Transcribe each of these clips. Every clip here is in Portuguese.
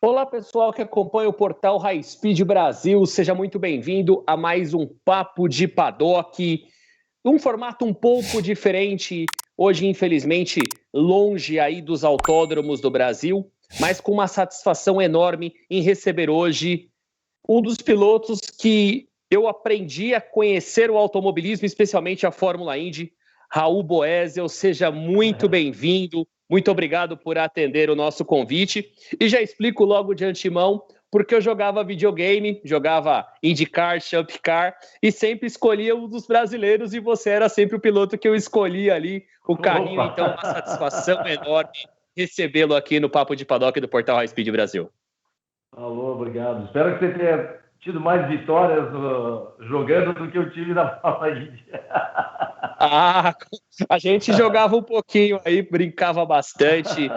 Olá, pessoal que acompanha o portal High Speed Brasil, seja muito bem-vindo a mais um Papo de Paddock, um formato um pouco diferente, hoje, infelizmente, longe aí dos autódromos do Brasil, mas com uma satisfação enorme em receber hoje um dos pilotos que eu aprendi a conhecer o automobilismo, especialmente a Fórmula Indy, Raul Boesel. Seja muito bem-vindo, muito obrigado por atender o nosso convite. E já explico logo de antemão, porque eu jogava videogame, jogava IndyCar, Champ Car, e sempre escolhia um dos brasileiros, e você era sempre o piloto que eu escolhia ali, o carrinho. Opa! Então, uma satisfação enorme recebê-lo aqui no Papo de Paddock do Portal High Speed Brasil. Alô, obrigado. Espero que você tenha tido mais vitórias jogando do que eu tive na Fórmula Indy. Ah, a gente jogava um pouquinho aí, brincava bastante.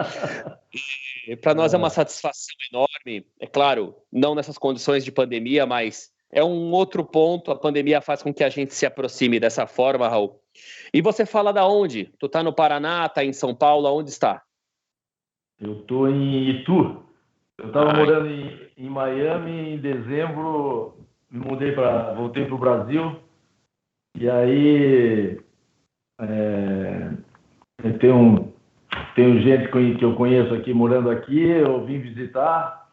Para nós é uma satisfação enorme. É claro, não nessas condições de pandemia, mas é um outro ponto. A pandemia faz com que a gente se aproxime dessa forma, Raul. E você fala da onde? Tu tá no Paraná, tá em São Paulo, aonde está? Eu estou em Itu. Eu estava morando em Miami em dezembro, voltei para o Brasil. E aí tenho gente que eu conheço aqui morando aqui, eu vim visitar,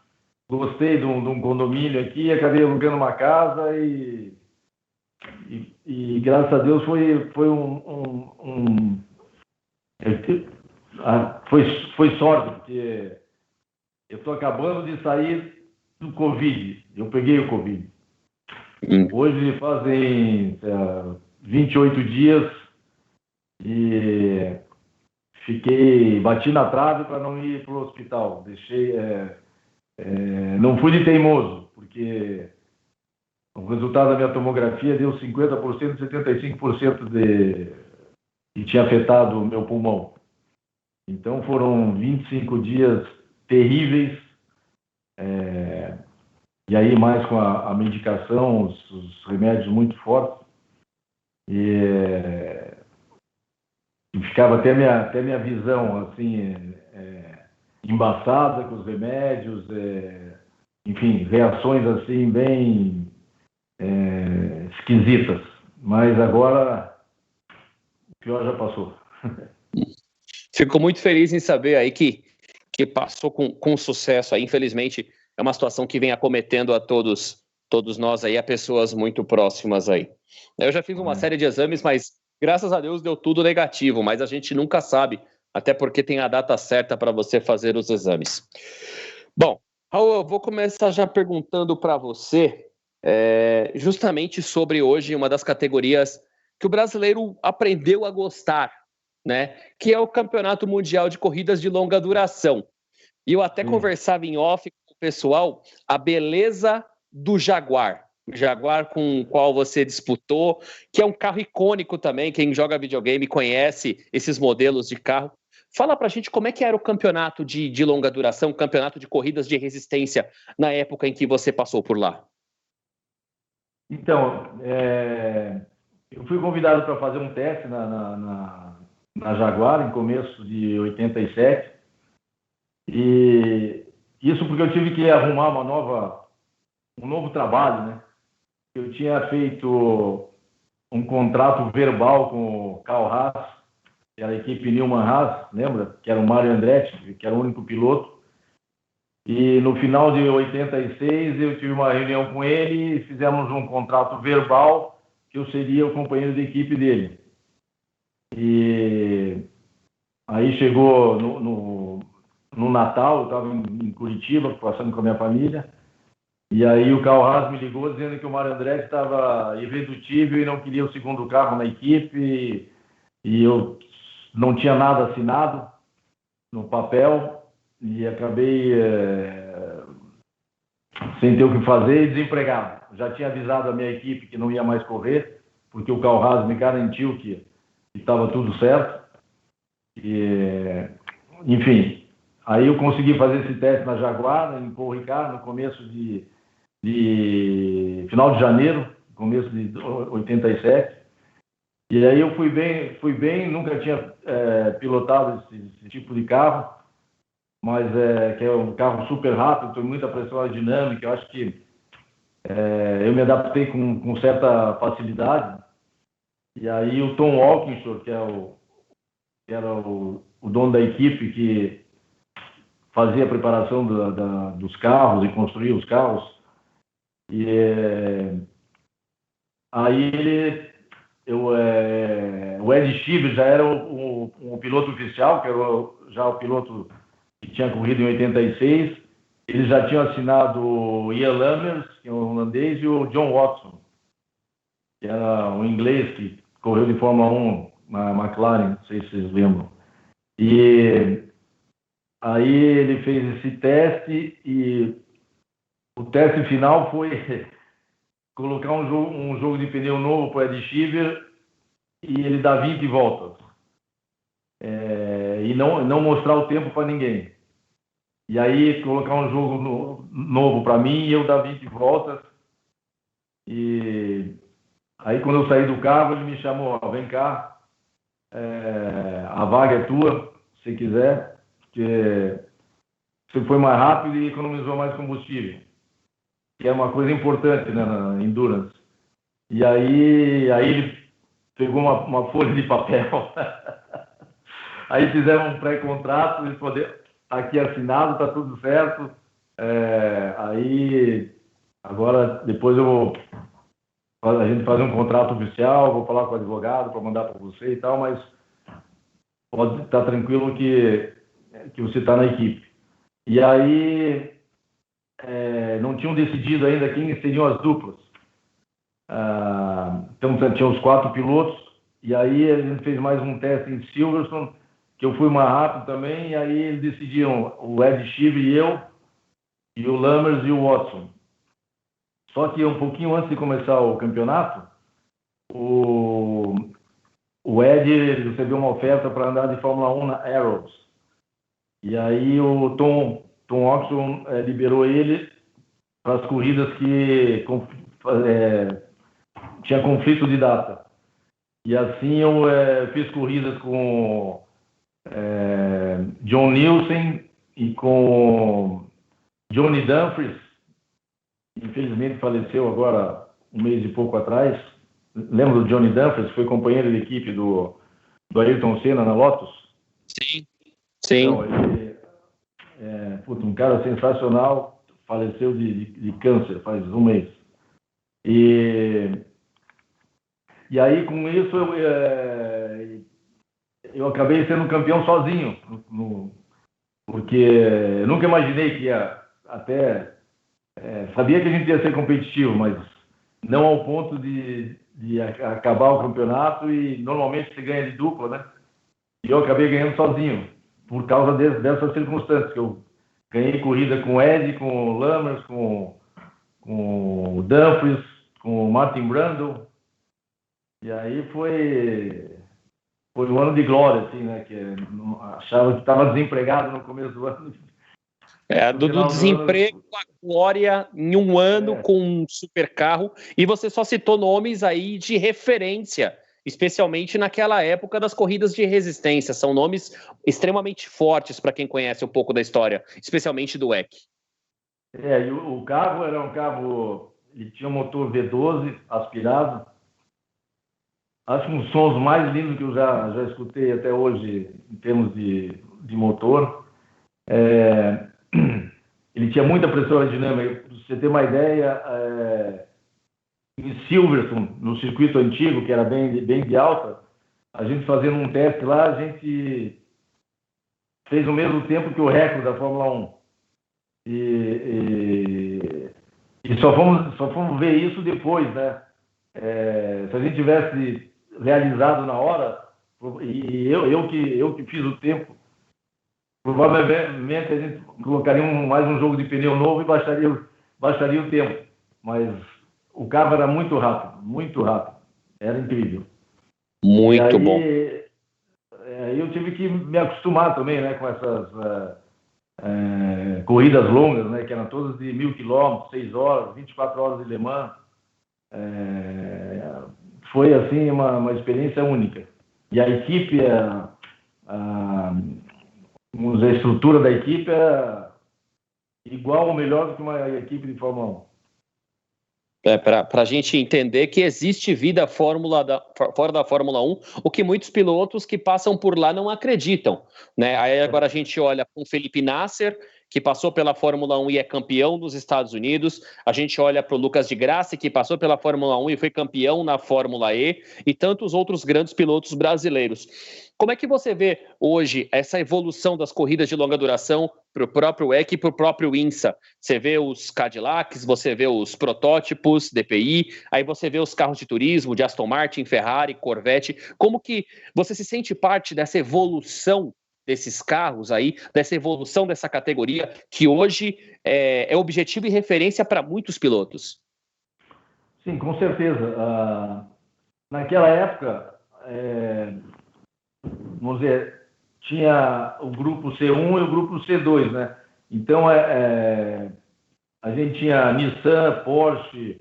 gostei de um condomínio aqui, acabei alugando uma casa e graças a Deus foi foi sorte, porque eu estou acabando de sair do Covid. Eu peguei o Covid. Hoje fazem 28 dias e bati na trave para não ir para o hospital. Não fui de teimoso, porque o resultado da minha tomografia deu 50%, 75% que tinha afetado o meu pulmão. Então foram 25 dias terríveis, e aí mais com a medicação, os remédios muito fortes, e ficava até minha visão assim, embaçada com os remédios, enfim, reações assim bem esquisitas. Mas agora o pior já passou. Fico muito feliz em saber aí que passou com sucesso aí. Infelizmente, é uma situação que vem acometendo a todos nós aí, a pessoas muito próximas aí. Eu já fiz uma série de exames, mas graças a Deus deu tudo negativo, mas a gente nunca sabe, até porque tem a data certa para você fazer os exames. Bom, Raul, eu vou começar já perguntando para você justamente sobre hoje uma das categorias que o brasileiro aprendeu a gostar, né? Que é o Campeonato Mundial de Corridas de Longa Duração. E eu até conversava em off com o pessoal a beleza do Jaguar. O Jaguar com o qual você disputou, que é um carro icônico também. Quem joga videogame conhece esses modelos de carro. Fala pra gente como é que era o campeonato de longa duração, campeonato de corridas de resistência na época em que você passou por lá. Então, eu fui convidado para fazer um teste na Jaguar, em começo de 87, e isso porque eu tive que arrumar um novo trabalho, né? Eu tinha feito um contrato verbal com o Carl Haas, que era a equipe Newman Haas, lembra? Que era o Mário Andretti, que era o único piloto. E no final de 86 eu tive uma reunião com ele e fizemos um contrato verbal que eu seria o companheiro de equipe dele. E aí chegou no Natal, eu estava em Curitiba, passando com a minha família, e aí o Carl Haas me ligou dizendo que o Mário Andretti estava irredutível e não queria o segundo carro na equipe, e eu não tinha nada assinado no papel, e acabei sem ter o que fazer e desempregado. Já tinha avisado a minha equipe que não ia mais correr, porque o Carl Haas me garantiu que estava tudo certo. Enfim, aí eu consegui fazer esse teste na Jaguar, em Paul Ricard, no começo de final de janeiro, começo de 87. E aí eu fui bem, nunca tinha pilotado esse tipo de carro. mas que é um carro super rápido, tem muita pressão aerodinâmica. Eu acho que eu me adaptei com certa facilidade. E aí o Tom Walkinshaw, que era o dono da equipe que fazia a preparação dos carros e construía os carros, e aí o Ed Sheever já era o piloto oficial, que era já o piloto que tinha corrido em 86. Eles já tinham assinado o Ian Lammers, que é um holandês, e o John Watson, que era um inglês que correu de Fórmula 1 na McLaren, não sei se vocês lembram. E aí ele fez esse teste e o teste final foi colocar um jogo de pneu novo para o Ed Sheever e ele dá 20 voltas. E não mostrar o tempo para ninguém. E aí colocar um jogo novo para mim e eu dar 20 voltas. E aí quando eu saí do carro, ele me chamou, vem cá, a vaga é tua, se quiser, porque você foi mais rápido e economizou mais combustível, que é uma coisa importante, né, na Endurance. E aí ele pegou uma folha de papel, aí fizemos um pré-contrato, eles poderam, aqui assinado, tá tudo certo. Aí agora depois a gente fazer um contrato oficial, vou falar com o advogado para mandar para você e tal, mas pode estar tranquilo que você está na equipe. E aí não tinham decidido ainda quem seriam as duplas. Então tinha os 4 pilotos, e aí a gente fez mais um teste em Silverstone, que eu fui mais rápido também, e aí eles decidiram o Ed Sheever e eu, e o Lammers e o Watson. Só que um pouquinho antes de começar o campeonato, o Ed recebeu uma oferta para andar de Fórmula 1 na Arrows. E aí o Tom Oxon liberou ele para as corridas que tinha conflito de data. E assim eu fiz corridas com John Nielsen e com Johnny Dumfries. Infelizmente faleceu agora um mês e pouco atrás. Lembra do Johnny Dumfries? Foi companheiro de equipe do Ayrton Senna na Lotus? Sim. Então, ele um cara sensacional, faleceu de câncer faz um mês. E aí com isso eu acabei sendo campeão sozinho, porque eu nunca imaginei que ia até sabia que a gente ia ser competitivo, mas não ao ponto de acabar o campeonato, e normalmente se ganha de dupla, né? E eu acabei ganhando sozinho, por causa dessas circunstâncias, que eu ganhei corrida com o Ed, com o Lammers, com o Dumfries, com o Martin Brundle, e aí foi um ano de glória, assim, né? Que achava que estava desempregado no começo do ano. Do desemprego à glória em um ano com um super carro, e você só citou nomes aí de referência, especialmente naquela época das corridas de resistência. São nomes extremamente fortes para quem conhece um pouco da história, especialmente do WEC. E o carro era um carro, ele tinha um motor V12 aspirado. Acho que um dos sons mais lindos que eu já escutei até hoje em termos de motor. Ele tinha muita pressão aerodinâmica. Para você ter uma ideia, em Silverstone, no circuito antigo, que era bem de alta, a gente fazendo um teste lá, a gente fez o mesmo tempo que o recorde da Fórmula 1. E só fomos ver isso depois, né? Se a gente tivesse realizado na hora, e eu que fiz o tempo, provavelmente a gente colocaria mais um jogo de pneu novo e baixaria o tempo. Mas o carro era muito rápido. Era incrível. Muito bom. Eu tive que me acostumar também, né, com essas corridas longas, né, que eram todas de 1.000 quilômetros, 6 horas, 24 horas de Le Mans. Foi, assim, uma experiência única. E a equipe, vamos dizer, a estrutura da equipe é igual ou melhor do que uma equipe de Fórmula 1. Para a gente entender que existe vida fora da Fórmula 1, o que muitos pilotos que passam por lá não acreditam, né? Aí agora a gente olha com o Felipe Nasser, que passou pela Fórmula 1 e é campeão dos Estados Unidos. A gente olha para o Lucas de Grassi, que passou pela Fórmula 1 e foi campeão na Fórmula E, e tantos outros grandes pilotos brasileiros. Como é que você vê hoje essa evolução das corridas de longa duração para o próprio WEC e para o próprio INSA? Você vê os Cadillacs, você vê os protótipos, DPI, aí você vê os carros de turismo, de Aston Martin, Ferrari, Corvette. Como que você se sente parte dessa evolução desses carros aí, dessa evolução dessa categoria, que hoje é objetivo e referência para muitos pilotos? Sim, com certeza. Naquela época, vamos dizer, tinha o grupo C1 e o grupo C2, né? Então, a gente tinha Nissan, Porsche,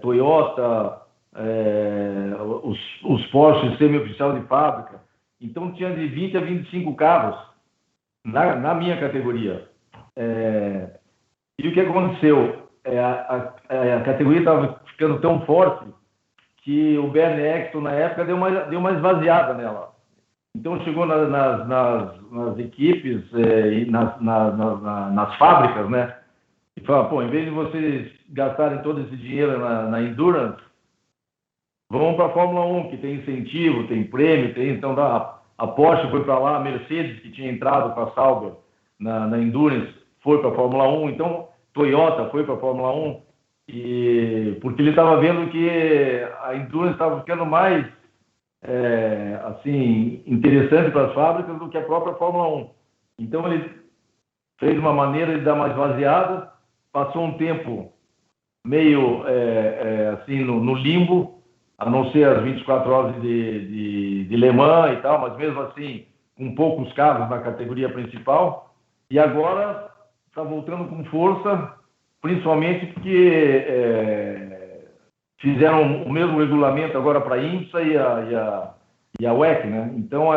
Toyota, os Porsche semi-oficial de fábrica. Então, tinha de 20 a 25 carros na minha categoria. E o que aconteceu? A categoria estava ficando tão forte que o Bernie Eccleston, na época, deu uma esvaziada nela. Então, chegou nas equipes e nas fábricas, né? E falou, pô, em vez de vocês gastarem todo esse dinheiro na Endurance, vão para a Fórmula 1, que tem incentivo, tem prêmio, então a Porsche foi para lá, a Mercedes, que tinha entrado para a Sauber na Endurance, foi para a Fórmula 1, então Toyota foi para a Fórmula 1, porque ele estava vendo que a Endurance estava ficando mais assim, interessante para as fábricas do que a própria Fórmula 1. Então ele fez uma maneira de dar mais esvaziada, passou um tempo meio assim no limbo, a não ser as 24 horas de Le Mans e tal, mas mesmo assim com poucos carros na categoria principal, e agora está voltando com força, principalmente porque fizeram o mesmo regulamento agora para a IMSA e a WEC, né? Então,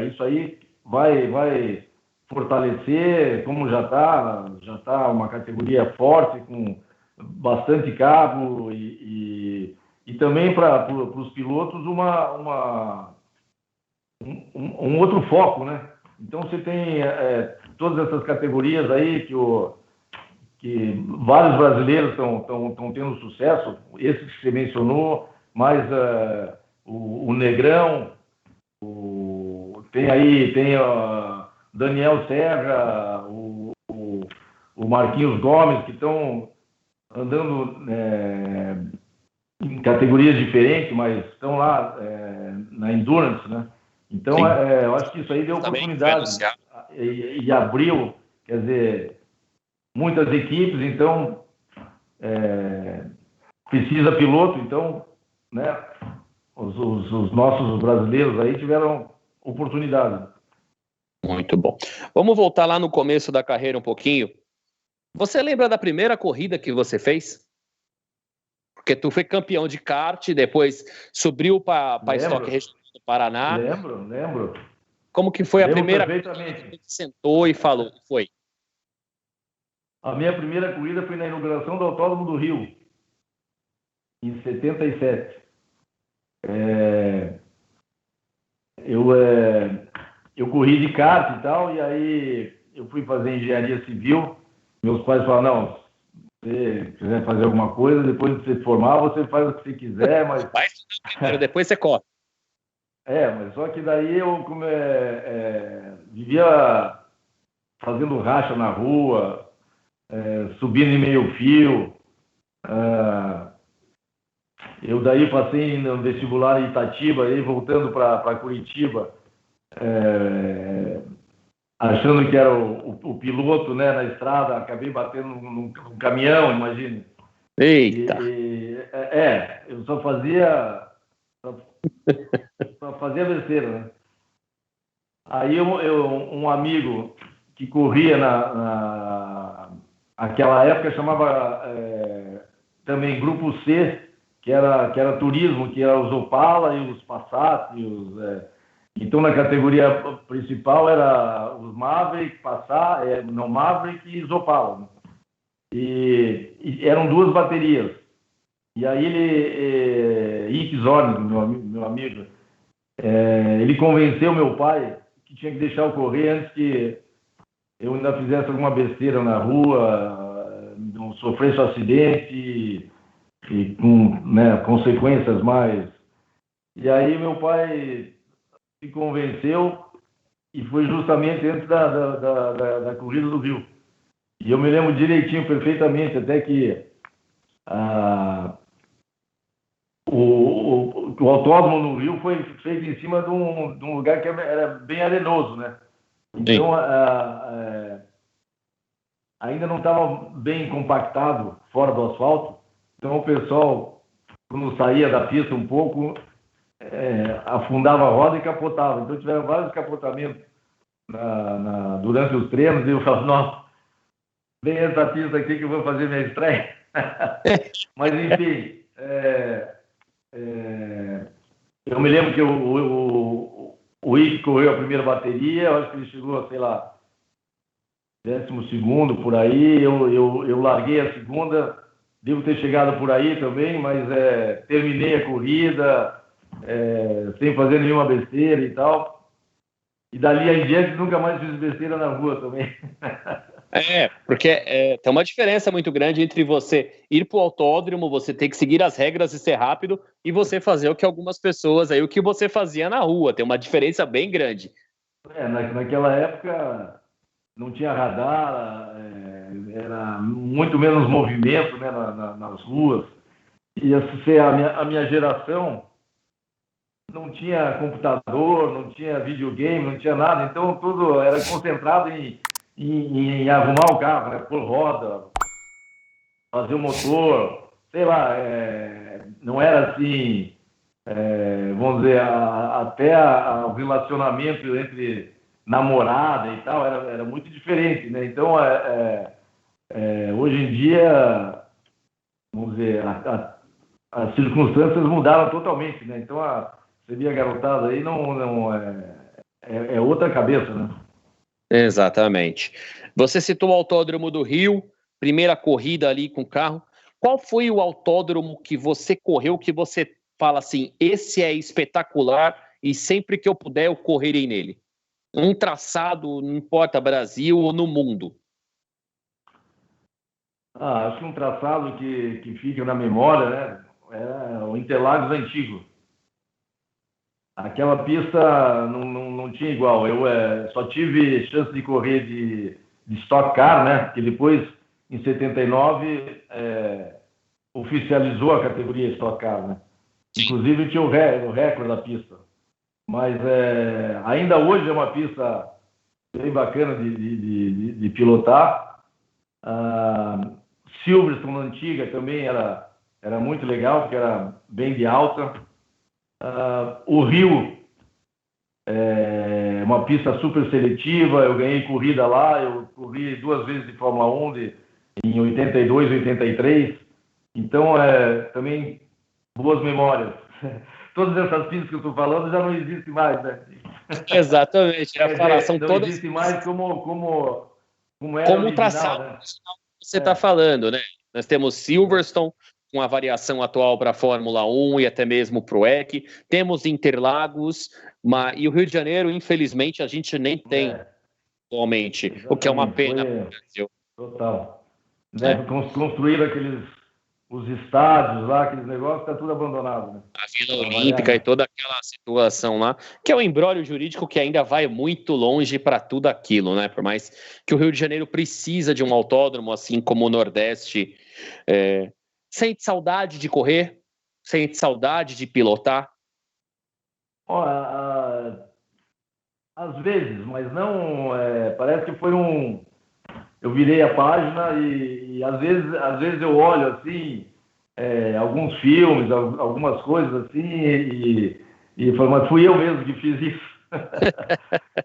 isso aí vai fortalecer, como já tá uma categoria forte, com bastante carro e também para os pilotos um outro foco, né? Então, você tem todas essas categorias aí que vários brasileiros estão tendo sucesso, esse que você mencionou, mas o Negrão, tem Daniel Serra, o Marquinhos Gomes, que estão andando em categorias diferentes, mas estão lá na Endurance, né? Então, eu acho que isso aí deu oportunidade e abriu, quer dizer, muitas equipes, então precisa piloto, então, né, os nossos brasileiros aí tiveram oportunidade. Muito bom. Vamos voltar lá no começo da carreira um pouquinho. Você lembra da primeira corrida que você fez? Porque tu foi campeão de kart, depois subiu para a Stock Regional do Paraná. Lembro. Como que foi a primeira perfeitamente. Corrida que você sentou e falou? Foi? A minha primeira corrida foi na inauguração do Autódromo do Rio, em 77. Eu corri de kart e tal, e aí eu fui fazer engenharia civil. Meus pais falaram, não, se você quiser fazer alguma coisa, depois de você se formar, você faz o que você quiser, mas... Depois você corre. Mas só que daí eu vivia fazendo racha na rua, subindo em meio fio. Eu daí passei no vestibular em Itatiba, aí voltando para Curitiba, achando que era o piloto, né, na estrada, acabei batendo num caminhão, imagine. Eita! Eu só fazia besteira, né? Aí um amigo que corria naquela época chamava também Grupo C, que era turismo, que era os Opala e os Passat Então, na categoria principal era os Maverick, não Maverick e Zopala, né? E eram 2 baterias. E aí Ike Zorn, meu amigo, ele convenceu meu pai que tinha que deixar eu correr antes que eu ainda fizesse alguma besteira na rua, não sofresse um acidente e com, né, consequências mais. E aí meu pai se convenceu e foi justamente antes da corrida do Rio. E eu me lembro direitinho, perfeitamente, até que o autódromo no Rio foi feito em cima de um lugar que era bem arenoso, né? Então, ainda não estava bem compactado fora do asfalto. Então, o pessoal, quando saía da pista um pouco, afundava a roda e capotava. Então, tiveram vários capotamentos durante os treinos. E eu falava, nossa, vem essa pista aqui que eu vou fazer minha estreia. Mas, enfim, eu me lembro que o Ike correu a primeira bateria, eu acho que ele chegou, sei lá, 12º por aí, eu larguei a segunda, devo ter chegado por aí também, mas terminei a corrida sem fazer nenhuma besteira e tal. E dali em diante nunca mais fiz besteira na rua também. Porque tem uma diferença muito grande entre você ir para o autódromo, você ter que seguir as regras e ser rápido, e você fazer o que algumas pessoas aí, o que você fazia na rua. Tem uma diferença bem grande. Naquela época não tinha radar, era muito menos movimento, né, nas ruas. E assim, a minha geração não tinha computador, não tinha videogame, não tinha nada. Então tudo era concentrado em arrumar o carro, né, pôr roda, fazer o motor, sei lá. Não era assim, vamos dizer, até o relacionamento entre namorada e tal era muito diferente, né? Então, hoje em dia, vamos dizer, as circunstâncias mudaram totalmente, né? Então, você via a garotada aí, não é outra cabeça, né? Exatamente. Você citou o Autódromo do Rio, primeira corrida ali com o carro. Qual foi o autódromo que você correu que você fala assim, esse é espetacular e sempre que eu puder eu correrei nele? Um traçado, não importa, Brasil ou no mundo. Acho que um traçado que fica na memória, né? É o Interlagos antigo. Aquela pista não tinha igual. Eu só tive chance de correr de Stock Car, né? Que depois, em 79, oficializou a categoria Stock Car, né? Inclusive tinha o recorde da pista. Mas ainda hoje é uma pista bem bacana de pilotar. Silverstone antiga também era muito legal, porque era bem de alta. O Rio é uma pista super seletiva, eu ganhei corrida lá, eu corri 2 vezes de Fórmula 1 em 82, 83. Então, também boas memórias. Todas essas pistas que eu estou falando já não existem mais, né? Exatamente. São não todas existe mais como era como o original, traçado né? que você está falando, né? Nós temos Silverstone, com a variação atual para a Fórmula 1 e até mesmo para o WEC. Temos Interlagos, e o Rio de Janeiro, infelizmente, a gente nem tem atualmente, o que é uma pena para o Brasil. Total. Né? Construíram os estádios lá, aqueles negócios, está tudo abandonado. Né? A Vila Olímpica e toda aquela situação lá, que é um imbróglio jurídico que ainda vai muito longe para tudo aquilo, né? Por mais que o Rio de Janeiro precisa de um autódromo, assim como o Nordeste. Sente saudade de correr? Sente saudade de pilotar? Às vezes, mas não. Parece que foi eu virei a página e às vezes eu olho assim alguns filmes, algumas coisas assim e falo, mas fui eu mesmo que fiz isso.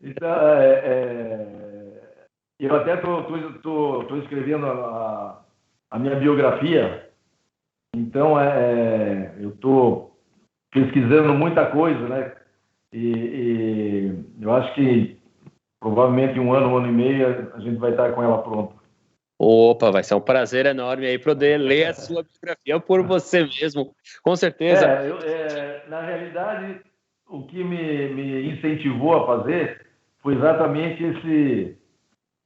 Então, eu até estou escrevendo a minha biografia, então eu estou pesquisando muita coisa, né? e eu acho que provavelmente em um ano e meio, a gente vai estar com ela pronta. Opa, vai ser um prazer enorme aí poder ler a sua biografia por você mesmo, com certeza. Na realidade, o que me incentivou a fazer foi exatamente esse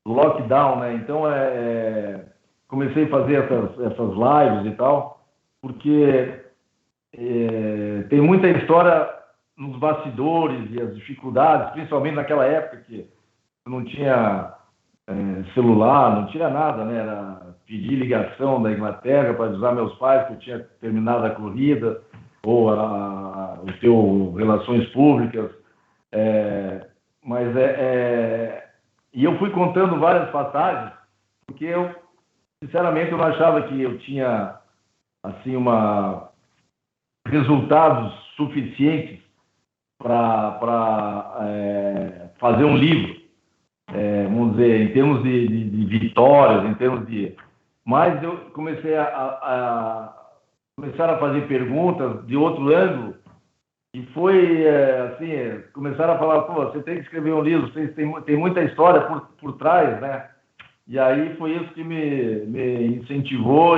lockdown, né? Então, comecei a fazer essas lives e tal, porque tem muita história nos bastidores e as dificuldades, principalmente naquela época que não tinha celular, não tinha nada, né? Era pedir ligação da Inglaterra para avisar meus pais que eu tinha terminado a corrida, ou o teu relações públicas. E eu fui contando várias passagens, porque sinceramente, eu não achava que eu tinha, assim, resultados suficientes para fazer um livro, vamos dizer, em termos de vitórias, em termos de... Mas eu comecei começaram a fazer perguntas de outro ângulo, e foi, assim, começaram a falar, pô, você tem que escrever um livro, tem muita história por trás, né? E aí foi isso que me incentivou,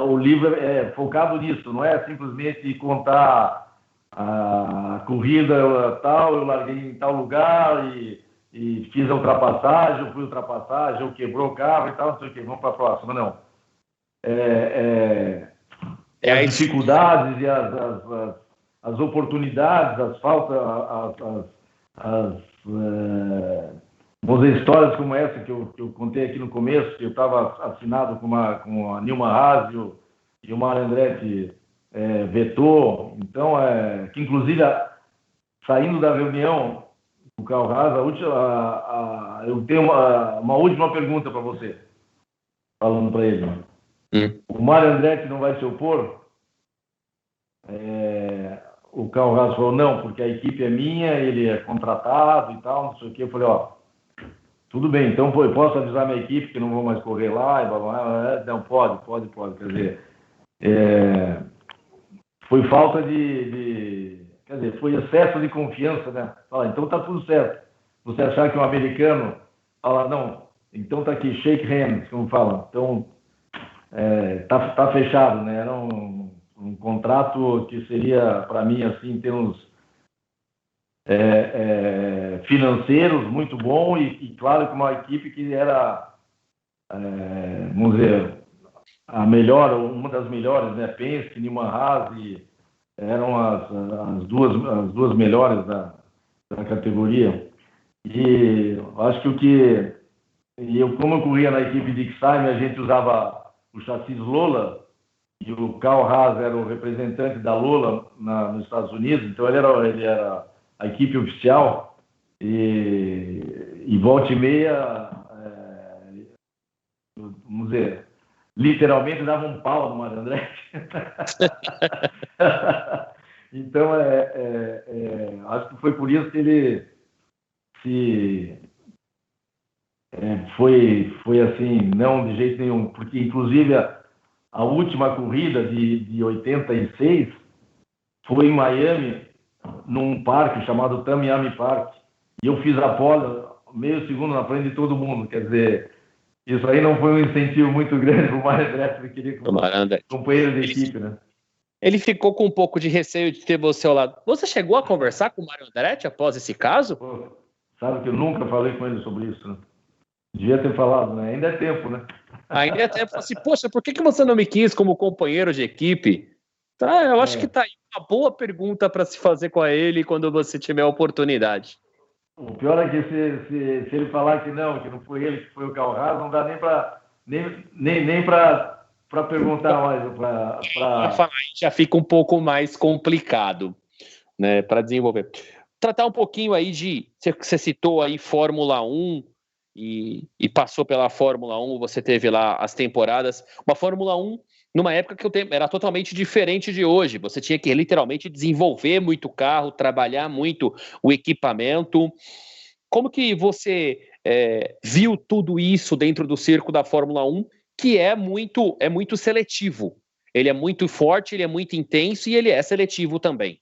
o livro é focado nisso, não é simplesmente contar a corrida tal, eu larguei em tal lugar e fiz a ultrapassagem, eu fui ultrapassagem, eu quebrou o carro e tal, não sei o que, vamos para a próxima, não. As dificuldades e as oportunidades, as faltas, vamos dizer, histórias como essa que eu contei aqui no começo, que eu estava assinado com a Nilma Haas e o Mário Andretti vetou. Então, que inclusive, saindo da reunião do Carl Haas, eu tenho uma última pergunta para você, falando para ele. O Mário Andretti não vai se opor? O Carl Haas falou, não, porque a equipe é minha, ele é contratado e tal, não sei o que. Eu falei, tudo bem, então eu posso avisar minha equipe que não vou mais correr lá, e blá, blá, blá. Não, pode. Quer dizer, foi falta quer dizer, foi excesso de confiança, né? Fala, então tá tudo certo. Você achar que um americano fala, não, então tá aqui, shake hands, como falam. Então, tá fechado, né? Era um contrato que seria, para mim, assim, em termos financeiros, muito bom, e claro, com uma equipe que era, vamos dizer, uma das melhores, né? Penske, Newman Haas, eram as duas melhores da categoria. E acho que como eu corria na equipe de Xime, a gente usava o chassis Lola, e o Carl Haas era o representante da Lola nos Estados Unidos, então ele era a equipe oficial, e volta e meia, vamos dizer, literalmente dava um pau no Mário Andretti. Então, acho que foi por isso que ele foi assim, não de jeito nenhum, porque inclusive a última corrida de 86 foi em Miami, num parque chamado Tamiami Park, e eu fiz a pole meio segundo na frente de todo mundo. Quer dizer, isso aí não foi um incentivo muito grande para o Mário Andretti, que queria companheiro de equipe, né? Ele ficou com um pouco de receio de ter você ao lado. Você chegou a conversar com o Mário Andretti após esse caso? Pô, sabe que eu nunca falei com ele sobre isso, né? Devia ter falado, né? Ainda é tempo, né? Ainda é tempo. Assim, poxa, por que você não me quis como companheiro de equipe? Tá, eu acho que tá aí uma boa pergunta para se fazer com ele quando você tiver a oportunidade. O pior é que se ele falar que não foi ele, que foi o Carl Haas, não dá nem para perguntar mais. Para falar, já fica um pouco mais complicado, né, para desenvolver. Tratar um pouquinho aí você citou aí Fórmula 1 e passou pela Fórmula 1, você teve lá as temporadas. Uma Fórmula 1 numa época que era totalmente diferente de hoje. Você tinha que literalmente desenvolver muito carro, trabalhar muito o equipamento. Como que você viu tudo isso dentro do circo da Fórmula 1, que é muito seletivo? Ele é muito forte, ele é muito intenso e ele é seletivo também.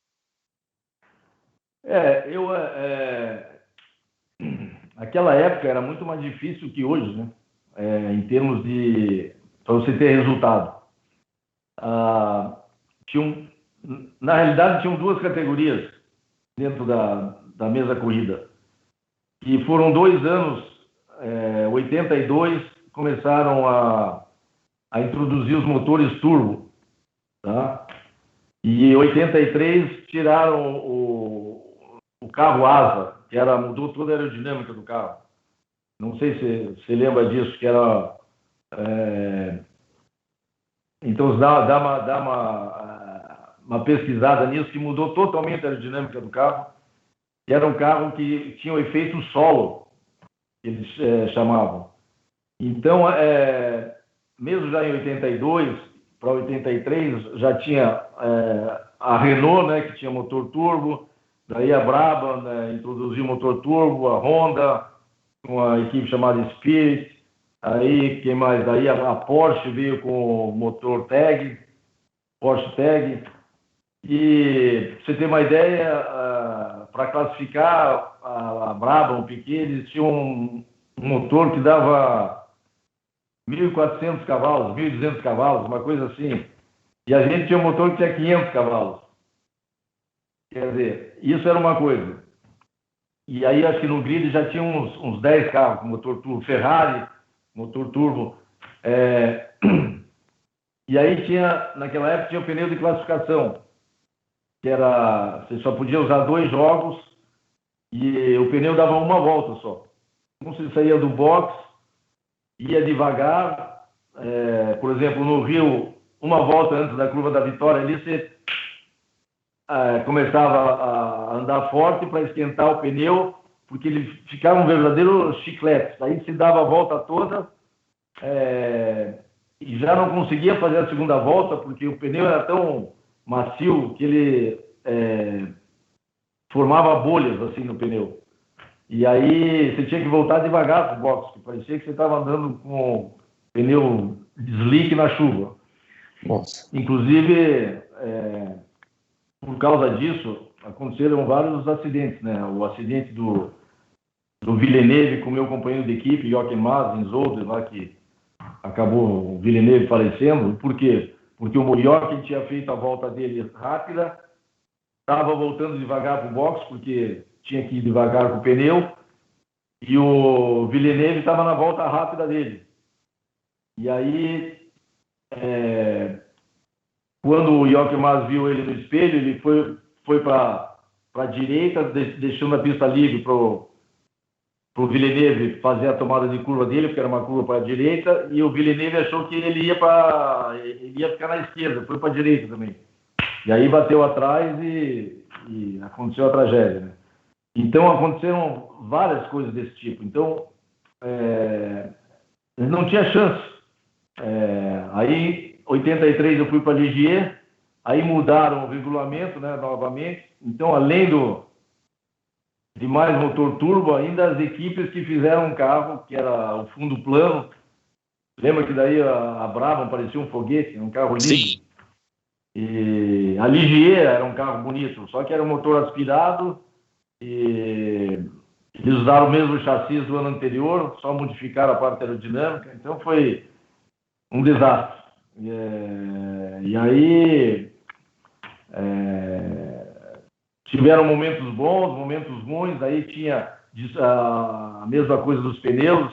Aquela época era muito mais difícil que hoje, né? Em termos de para você ter resultado. Tinham, na realidade, tinham duas categorias dentro da mesa corrida. E foram 2 anos, 82, começaram a introduzir os motores turbo, tá? E em 83 tiraram o carro asa, que mudou toda a aerodinâmica do carro. Não sei se você lembra disso, que era... Então, dá uma pesquisada nisso, que mudou totalmente a aerodinâmica do carro. E era um carro que tinha o efeito solo, que eles chamavam. Então, mesmo já em 82 para 83, já tinha a Renault, né, que tinha motor turbo, daí a Brabham, né, introduziu motor turbo, a Honda, uma equipe chamada Spirit, aí, quem mais? Daí a Porsche veio com o motor TAG, Porsche TAG, e pra você ter uma ideia, para classificar a Brabham, o Piquet, eles tinham um motor que dava 1.400 cavalos, 1.200 cavalos, uma coisa assim. E a gente tinha um motor que tinha 500 cavalos. Quer dizer, isso era uma coisa. E aí, acho que no grid já tinha uns 10 carros com motor turbo. Ferrari, motor turbo. E aí, naquela época, tinha o pneu de classificação, que era, você só podia usar 2 jogos e o pneu dava uma volta só. Então, você saía do box, ia devagar, por exemplo, no Rio, uma volta antes da curva da Vitória, ali você começava a andar forte para esquentar o pneu, porque ele ficava um verdadeiro chiclete. Aí você dava a volta toda e já não conseguia fazer a segunda volta, porque o pneu era tão macio que ele formava bolhas assim no pneu. E aí você tinha que voltar devagar para o box, que parecia que você estava andando com pneu slick na chuva. Nossa. Inclusive, por causa disso, aconteceram vários acidentes, né? O acidente do Villeneuve com o meu companheiro de equipe, Jochen Maas, em Zolder, lá que acabou o Villeneuve falecendo. Por quê? Porque o Jochen tinha feito a volta dele rápida, estava voltando devagar para o box, porque tinha que ir devagar com o pneu, e o Villeneuve estava na volta rápida dele. E aí, quando o Jochen Maas viu ele no espelho, ele foi para a direita, deixando a pista livre para o Villeneuve fazer a tomada de curva dele, porque era uma curva para a direita, e o Villeneuve achou que ele ia ficar na esquerda, foi para a direita também. E aí bateu atrás e aconteceu a tragédia, né? Então, aconteceram várias coisas desse tipo. Então, não tinha chance. Aí, em 83, eu fui para Ligier, aí mudaram o regulamento, né, novamente. Então, além de mais motor turbo, ainda as equipes que fizeram um carro, que era o fundo plano. Lembra que daí a Brabham parecia um foguete, um carro lindo? Sim. E a Ligier era um carro bonito, só que era um motor aspirado, e eles usaram o mesmo chassi do ano anterior, só modificaram a parte aerodinâmica, então foi um desastre. E aí tiveram momentos bons, momentos ruins, aí tinha a mesma coisa dos pneus,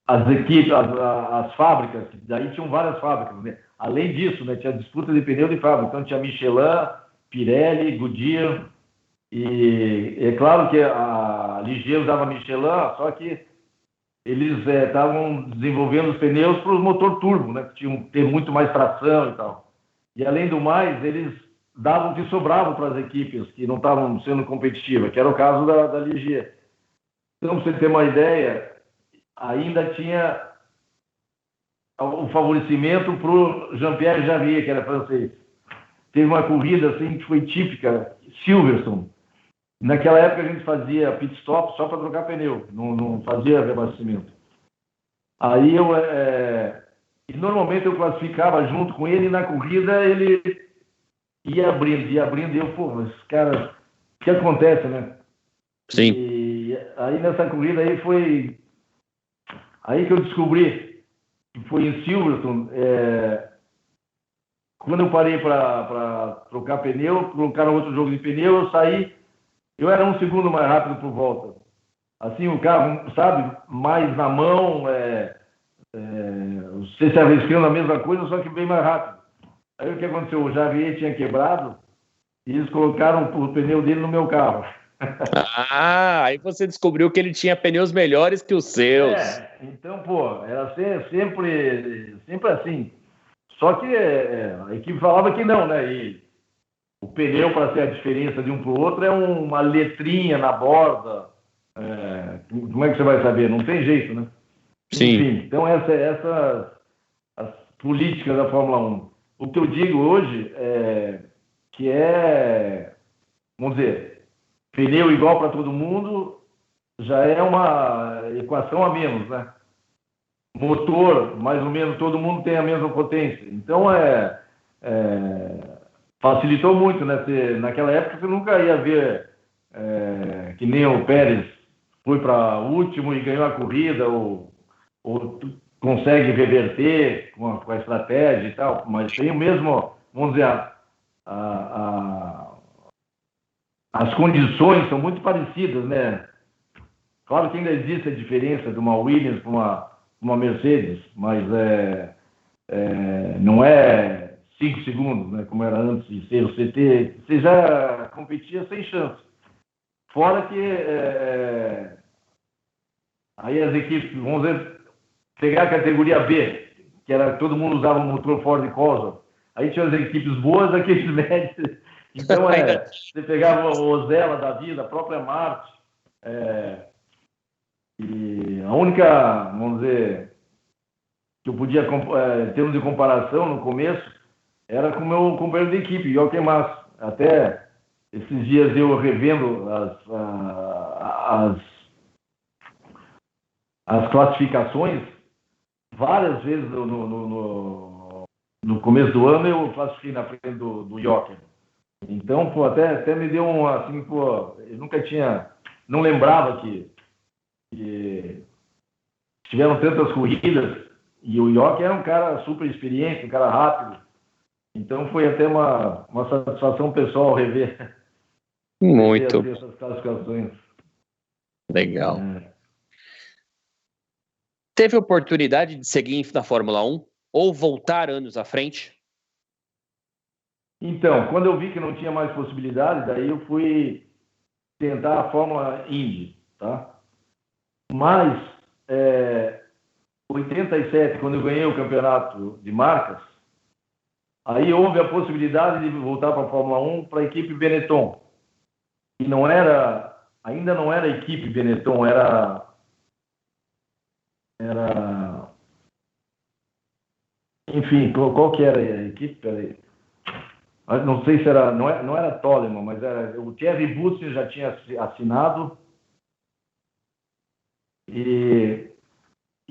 as equipes, as fábricas, daí tinham várias fábricas, né? Além disso, né, tinha disputa de pneu de fábrica, então tinha Michelin, Pirelli, Goodyear, e é claro que a Ligier usava Michelin, só que eles estavam desenvolvendo os pneus para o motor turbo, né, que tinham que ter muito mais tração e tal. E além do mais, eles davam o que sobrava para as equipes que não estavam sendo competitivas, que era o caso da Ligier. Então, para você ter uma ideia, ainda tinha o favorecimento para o Jean-Pierre Jarier, que era francês. Teve uma corrida assim que foi típica, Silverstone. Naquela época a gente fazia pit stop só para trocar pneu, não fazia reabastecimento. Aí e normalmente eu classificava junto com ele, e na corrida ele ia abrindo, e eu, pô, mas, cara, o que acontece, né? Sim. E aí nessa corrida aí foi aí que eu descobri que foi em Silverstone, quando eu parei para trocar pneu, colocaram outro jogo de pneu, eu saí, eu era um segundo mais rápido por volta. Assim, o carro, sabe, mais na mão, você se arriscando a mesma coisa, só que bem mais rápido. Aí o que aconteceu? O Javier tinha quebrado e eles colocaram o pneu dele no meu carro. Aí você descobriu que ele tinha pneus melhores que os seus. Então, pô, era sempre assim. Só que a equipe falava que não, né? E o pneu, para ser a diferença de um para o outro, é uma letrinha na borda. Como é que você vai saber? Não tem jeito, né? Sim. Enfim, então essas as políticas da Fórmula 1. O que eu digo hoje é que vamos dizer, pneu igual para todo mundo já é uma equação a menos, né? Motor, mais ou menos, todo mundo tem a mesma potência. Então, facilitou muito, né? Naquela época, você nunca ia ver que nem o Pérez foi para último e ganhou a corrida, ou consegue reverter com a estratégia e tal, mas tem o mesmo, vamos dizer, as condições são muito parecidas, né? Claro que ainda existe a diferença de uma Williams para uma Mercedes, mas não é 5 segundos, né, como era antes de ser o CT. Você já competia sem chance. Fora que aí as equipes, vamos dizer, pegar a categoria B, que era todo mundo usava um motor Ford Corsa. Aí tinha as equipes boas, aqueles médios. Então, você pegava o Ozella da vida, a própria Marte. E a única, vamos dizer, que eu podia, em termos de comparação no começo, era com o meu companheiro de equipe, Jochen Mass. Até esses dias eu revendo as classificações, várias vezes no começo do ano eu classifiquei na frente do Jochen. Então, pô, até me deu assim, pô, eu nunca tinha, não lembrava que tiveram tantas corridas, e o Jochen era um cara super experiente, um cara rápido. Então foi até uma satisfação pessoal rever Muito essas classificações. legal. Teve oportunidade de seguir na Fórmula 1 ou voltar anos à frente? Então, quando eu vi que não tinha mais possibilidade, daí eu fui tentar a Fórmula Indy, tá? Mas, 87, quando eu ganhei o campeonato de marcas, aí houve a possibilidade de voltar para a Fórmula 1 para a equipe Benetton. E ainda não era a equipe Benetton, era enfim, qual que era a equipe? Peraí. Não sei se era, não era Toleman, mas era, o Thierry Boutsen já tinha assinado. E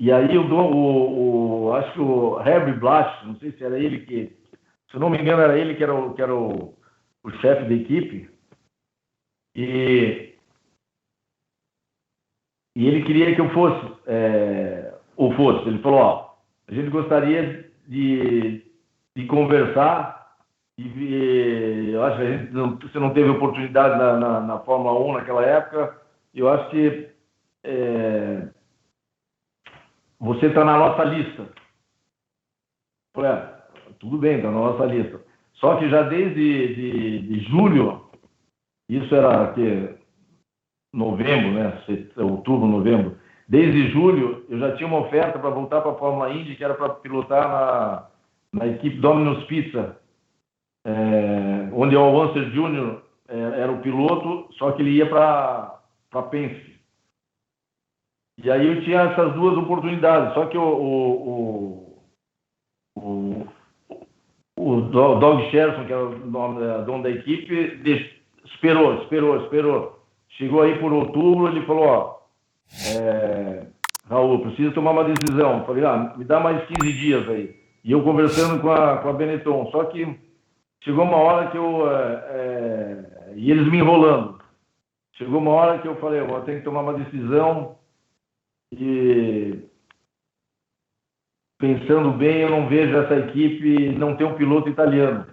aí acho que o Herbie Blasch, não sei se era ele que, se eu não me engano, era ele que era o chefe da equipe. E ele queria que eu fosse, ele falou, ó, a gente gostaria de conversar, e eu acho que você não teve oportunidade na Fórmula 1 naquela época, eu acho que você está na nossa lista. Eu falei, tudo bem, está na nossa lista. Só que já desde de julho, isso era novembro, né? Outubro, novembro. Desde julho, eu já tinha uma oferta para voltar para a Fórmula Indy, que era para pilotar na equipe Domino's Pizza, onde o Alonso Jr. Era o piloto, só que ele ia para Penske. E aí eu tinha essas duas oportunidades, só que o Doug Sherson, que era o dono da equipe, esperou. Chegou aí por outubro, ele falou, ó, Raul, preciso tomar uma decisão. Eu falei, me dá mais 15 dias aí. E eu conversando com a Benetton, só que chegou uma hora que e eles me enrolando. Chegou uma hora que eu falei, eu vou ter que tomar uma decisão e, pensando bem, eu não vejo essa equipe não ter um piloto italiano.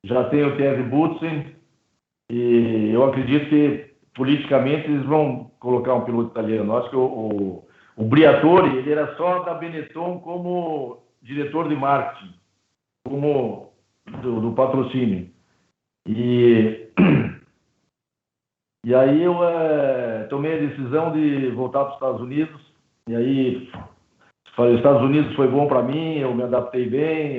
Já tem o Thierry Boutsen e eu acredito que politicamente eles vão colocar um piloto italiano. Eu acho que o Briatore, ele era só da Benetton como diretor de marketing, como do patrocínio. E aí eu tomei a decisão de voltar para os Estados Unidos. E aí, os Estados Unidos foi bom para mim, eu me adaptei bem.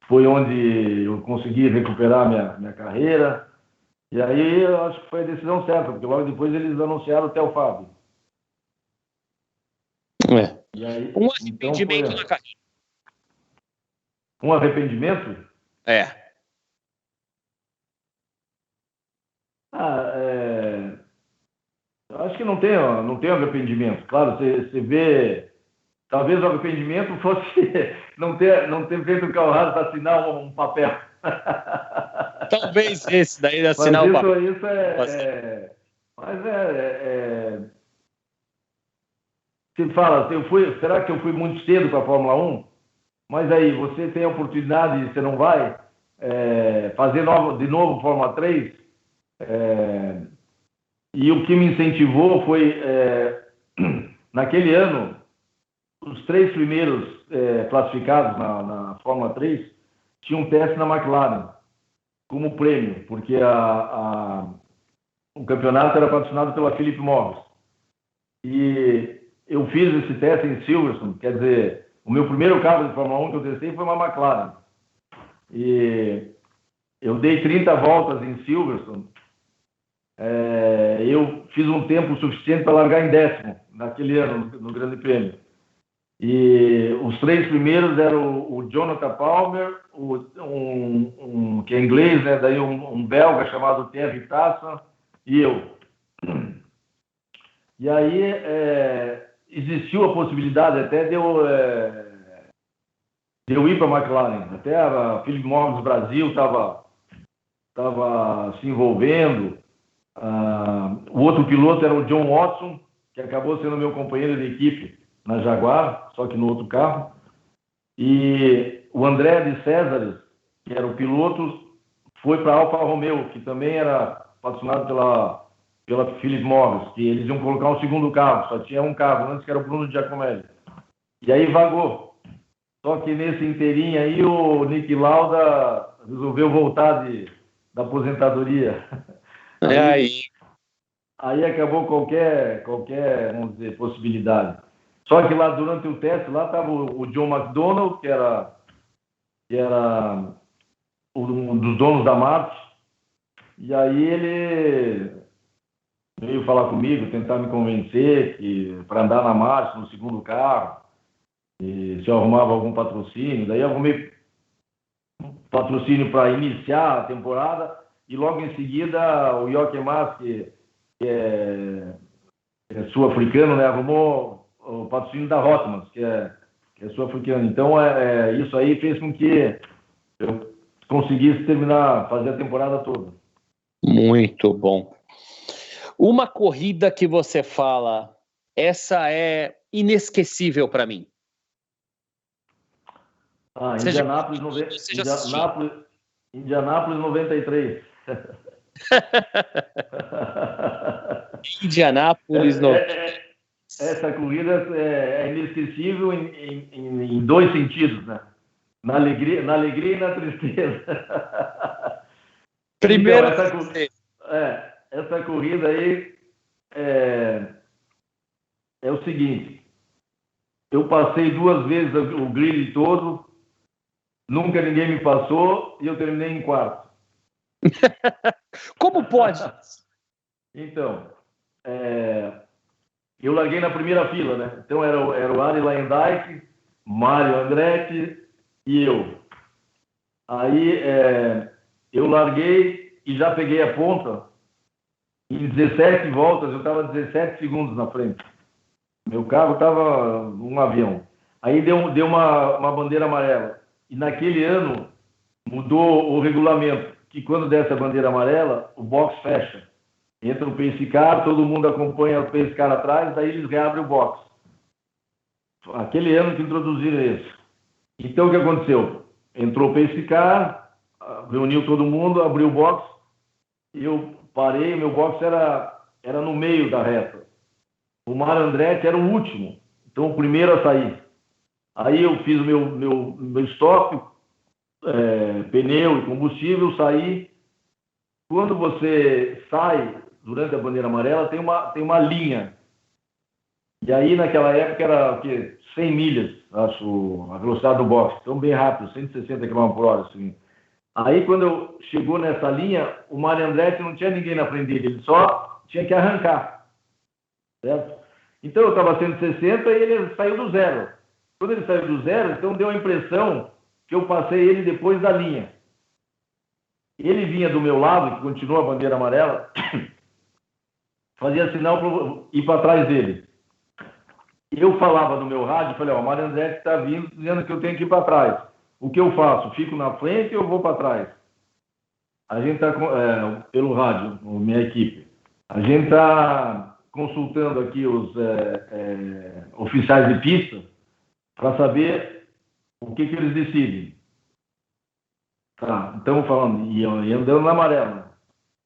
Foi onde eu consegui recuperar minha carreira. E aí eu acho que foi a decisão certa, porque logo depois eles anunciaram o Theo Fábio. E aí, um arrependimento na carreira. Um arrependimento? Eu acho que não tem arrependimento. Claro, você vê. Talvez o arrependimento fosse não ter feito o Carl Haas assinar um papel. Talvez esse daí de assinar o papel. Isso você fala, será que eu fui muito cedo para a Fórmula 1? Mas aí, você tem a oportunidade e você não vai fazer de novo Fórmula 3? E o que me incentivou foi, naquele ano, os 3 primeiros classificados na Fórmula 3 tinham um teste na McLaren como prêmio, porque o campeonato era patrocinado pela Philip Morris. E eu fiz esse teste em Silverstone, quer dizer, o meu primeiro carro de Fórmula 1 que eu testei foi uma McLaren. E eu dei 30 voltas em Silverstone. Eu fiz um tempo suficiente para largar em 10º naquele ano, no Grande Prêmio. E os 3 primeiros eram o Jonathan Palmer, que é inglês, né? Daí um belga chamado Thierry Tassin e eu. E aí existiu a possibilidade até de eu ir para a McLaren. Até a Philip Morris Brasil estava se envolvendo. O outro piloto era o John Watson, que acabou sendo meu companheiro de equipe na Jaguar, só que no outro carro. E o André de Césares, que era o piloto, foi para a Alfa Romeo, que também era patrocinado pela Philip Morris, que eles iam colocar um segundo carro, só tinha um carro antes, que era o Bruno Giacomelli. E aí vagou. Só que nesse inteirinho aí o Niki Lauda resolveu voltar da aposentadoria. Aí acabou qualquer, vamos dizer, possibilidade. Só que lá durante o teste, lá estava o John McDonnell, que era um dos donos da Marte. E aí ele veio falar comigo, tentar me convencer que para andar na Marte, no segundo carro, e se eu arrumava algum patrocínio. Daí eu arrumei patrocínio para iniciar a temporada e logo em seguida o Jochen Mass, que é sul-africano, né, arrumou o patrocínio da Hotmans, que é sul-africano. Então, isso aí fez com que eu conseguisse fazer a temporada toda. Muito bom. Uma corrida que você fala, essa é inesquecível para mim. Indianápolis 93. Indianápolis 93. Essa corrida é inesquecível em 2 sentidos, né? Na alegria e na tristeza. Primeiro, então, essa corrida aí é o seguinte: eu passei 2 vezes o grid todo, nunca ninguém me passou e eu terminei em 4º. Como pode? Então, eu larguei na primeira fila, né? Então era o Ari Leyendijk, Mário Andretti e eu. Aí eu larguei e já peguei a ponta. Em 17 voltas eu estava 17 segundos na frente. Meu carro estava um avião. Aí deu uma bandeira amarela. E naquele ano mudou o regulamento, que quando desce a bandeira amarela, o box fecha. Entra o pace car, todo mundo acompanha o pace car atrás, daí eles reabrem o box. Aquele ano que introduziram isso. Então, o que aconteceu? Entrou o pace car, reuniu todo mundo, abriu o box, eu parei, meu box era no meio da reta. O Mário Andretti era o último, então o primeiro a sair. Aí eu fiz o meu stop, pneu e combustível, saí. Quando você sai durante a bandeira amarela, tem uma linha. E aí, naquela época, era o quê? 100 milhas, acho, a velocidade do box. Então, bem rápido, 160 km por hora. Assim. Aí, quando eu chegou nessa linha, o Mário Andretti não tinha ninguém na frente dele, ele só tinha que arrancar. Certo? Então, eu estava 160 e ele saiu do zero. Quando ele saiu do zero, então deu a impressão que eu passei ele depois da linha. Ele vinha do meu lado, que continua a bandeira amarela, fazia sinal para ir para trás dele. Eu falava no meu rádio, falei, o Mário Andretti está vindo, dizendo que eu tenho que ir para trás. O que eu faço? Fico na frente ou vou para trás? A gente está, pelo rádio, minha equipe, a gente está consultando aqui os oficiais de pista para saber o que eles decidem. Tá, estamos falando, e andando na amarela.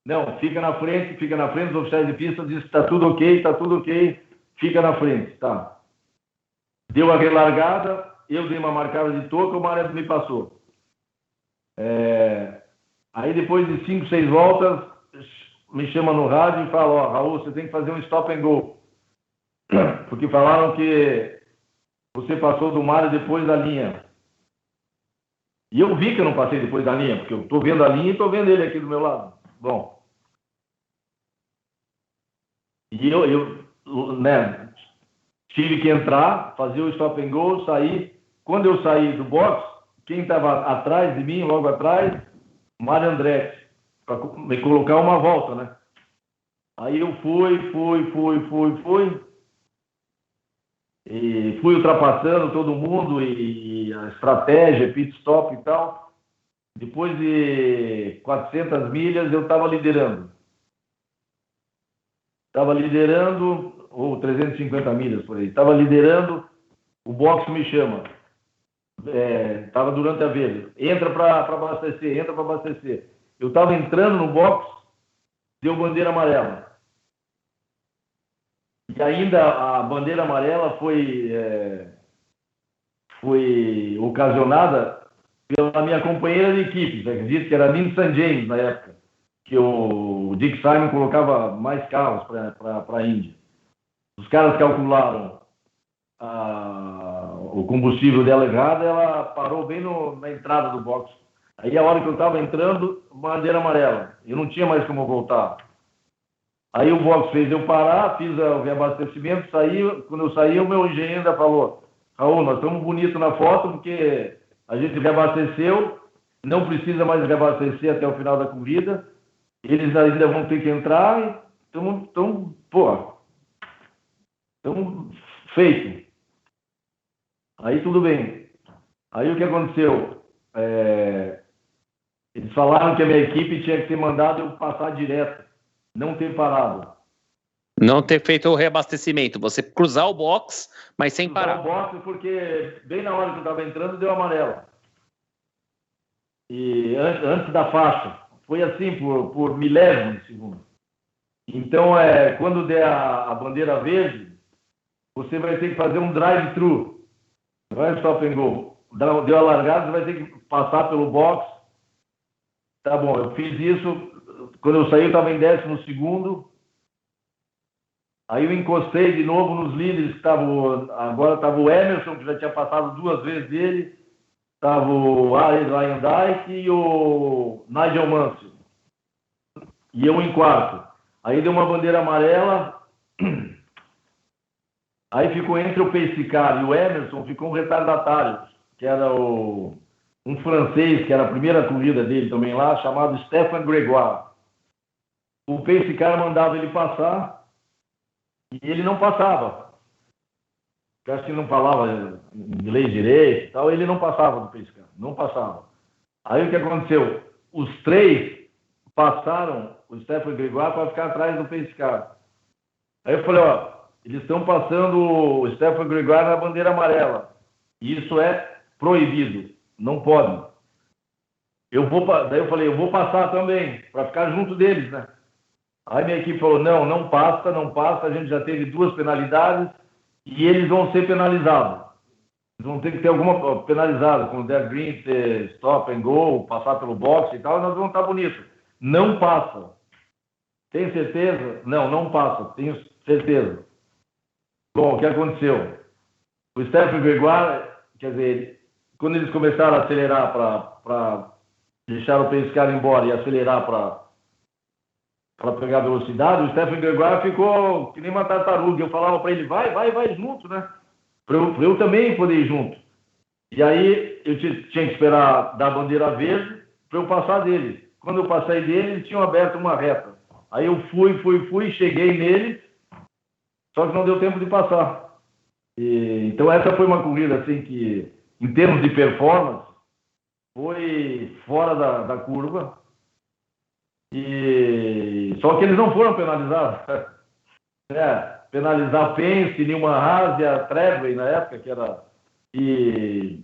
Não, fica na frente, os oficiais de pista dizem que está tudo ok, fica na frente, tá. Deu a relargada, eu dei uma marcada de toca, o Mário me passou. Aí depois de 5, 6 voltas, me chama no rádio e fala, ó, Raul, você tem que fazer um stop and go. Porque falaram que você passou do Mário depois da linha. E eu vi que eu não passei depois da linha, porque eu estou vendo a linha e estou vendo ele aqui do meu lado. Bom. E eu tive que entrar, fazer o stop and go, sair. Quando eu saí do box, quem estava atrás de mim, logo atrás, Mário Andretti, para me colocar uma volta, né? Aí eu fui. E fui ultrapassando todo mundo e a estratégia, pit stop e tal. Depois de 400 milhas, eu estava liderando. Ou 350 milhas por aí. Estava liderando, o box me chama. Estava durante a vez. Entra para abastecer. Eu estava entrando no box, deu bandeira amarela. E ainda a bandeira amarela foi ocasionada pela minha companheira de equipe. Você acredita que era a Lynn St. James na época, que o Dick Simon colocava mais carros para a Índia. Os caras calcularam o combustível dela errado, ela parou bem na entrada do box. Aí a hora que eu estava entrando, bandeira amarela. Eu não tinha mais como voltar. Aí o box fez eu parar, fiz o reabastecimento, saí. Quando eu saí, o meu engenheiro ainda falou, Raul, nós estamos bonitos na foto porque a gente reabasteceu, não precisa mais reabastecer até o final da corrida, eles ainda vão ter que entrar, então feito. Aí tudo bem. Aí o que aconteceu? Eles falaram que a minha equipe tinha que ter mandado eu passar direto, não ter parado. Não ter feito o reabastecimento, você cruzar o box, mas sem parar. Cruzar o box porque bem na hora que eu estava entrando deu amarelo. E antes da faixa. Foi assim por milésimo de segundo. Então, quando der a bandeira verde, você vai ter que fazer um drive-thru. Não é stop and go. Deu a largada, você vai ter que passar pelo box. Tá bom, eu fiz isso. Quando eu saí, eu estava em 12º. Aí eu encostei de novo nos líderes, agora estava o Emerson, que já tinha passado 2 vezes dele, estava o Ares Ryan Dyke e o Nigel Mansell. E eu em quarto. Aí deu uma bandeira amarela, aí ficou entre o pace car e o Emerson, ficou um retardatário, que era um francês, que era a primeira corrida dele também lá, chamado Stéphane Grégoire. O pace car mandava ele passar, e ele não passava. Eu acho que ele não falava inglês direito e tal, ele não passava do pace car, não passava. Aí o que aconteceu? Os 3 passaram o Stefan Grégoire para ficar atrás do pace car. Aí eu falei, ó, eles estão passando o Stefan Grégoire na bandeira amarela. Isso é proibido, não pode. Daí eu falei, eu vou passar também, para ficar junto deles, né? Aí minha equipe falou, não passa, a gente já teve 2 penalidades e eles vão ser penalizados. Eles vão ter que ter alguma penalizada, como o Der Green ter stop and go, passar pelo boxe e tal, e nós vamos estar bonitos. Não passa. Tem certeza? Não passa, tenho certeza. Bom, o que aconteceu? O Stefan Grégoire, quer dizer, quando eles começaram a acelerar para deixar o pace car embora e acelerar para pegar velocidade, o Stefan Grégoire ficou que nem uma tartaruga. Eu falava para ele, vai junto, né? Para eu também poder ir junto. E aí eu tinha que esperar dar a bandeira verde para eu passar dele. Quando eu passei dele, eles tinham aberto uma reta. Aí eu fui, cheguei nele, só que não deu tempo de passar. Então essa foi uma corrida assim que, em termos de performance, foi fora da curva. Só que eles não foram penalizados. Penalizar Penske, Newman Haas e a Treadway na época, que era... E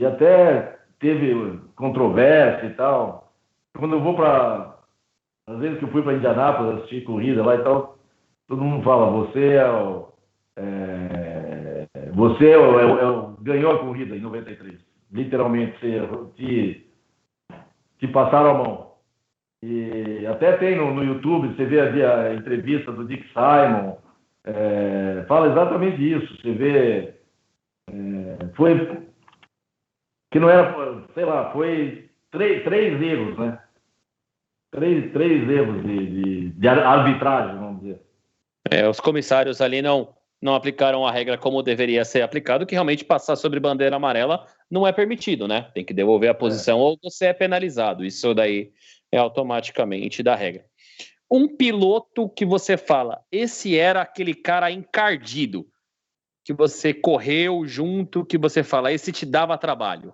até teve controvérsia e tal. Quando eu vou para... Às vezes que eu fui para Indianápolis assistir corrida lá e tal, todo mundo fala, você ganhou a corrida em 93. Literalmente, te passaram a mão. E até tem no YouTube, você vê a entrevista do Dick Simon, fala exatamente isso. Você vê, foi que não era, sei lá, foi três erros, né? Três erros de arbitragem, vamos dizer. Os comissários ali não aplicaram a regra como deveria ser aplicado, que realmente passar sobre bandeira amarela não é permitido, né? Tem que devolver a posição ou você é penalizado. Isso daí é automaticamente da regra. Um piloto que você fala, esse era aquele cara encardido, que você correu junto, que você fala, esse te dava trabalho.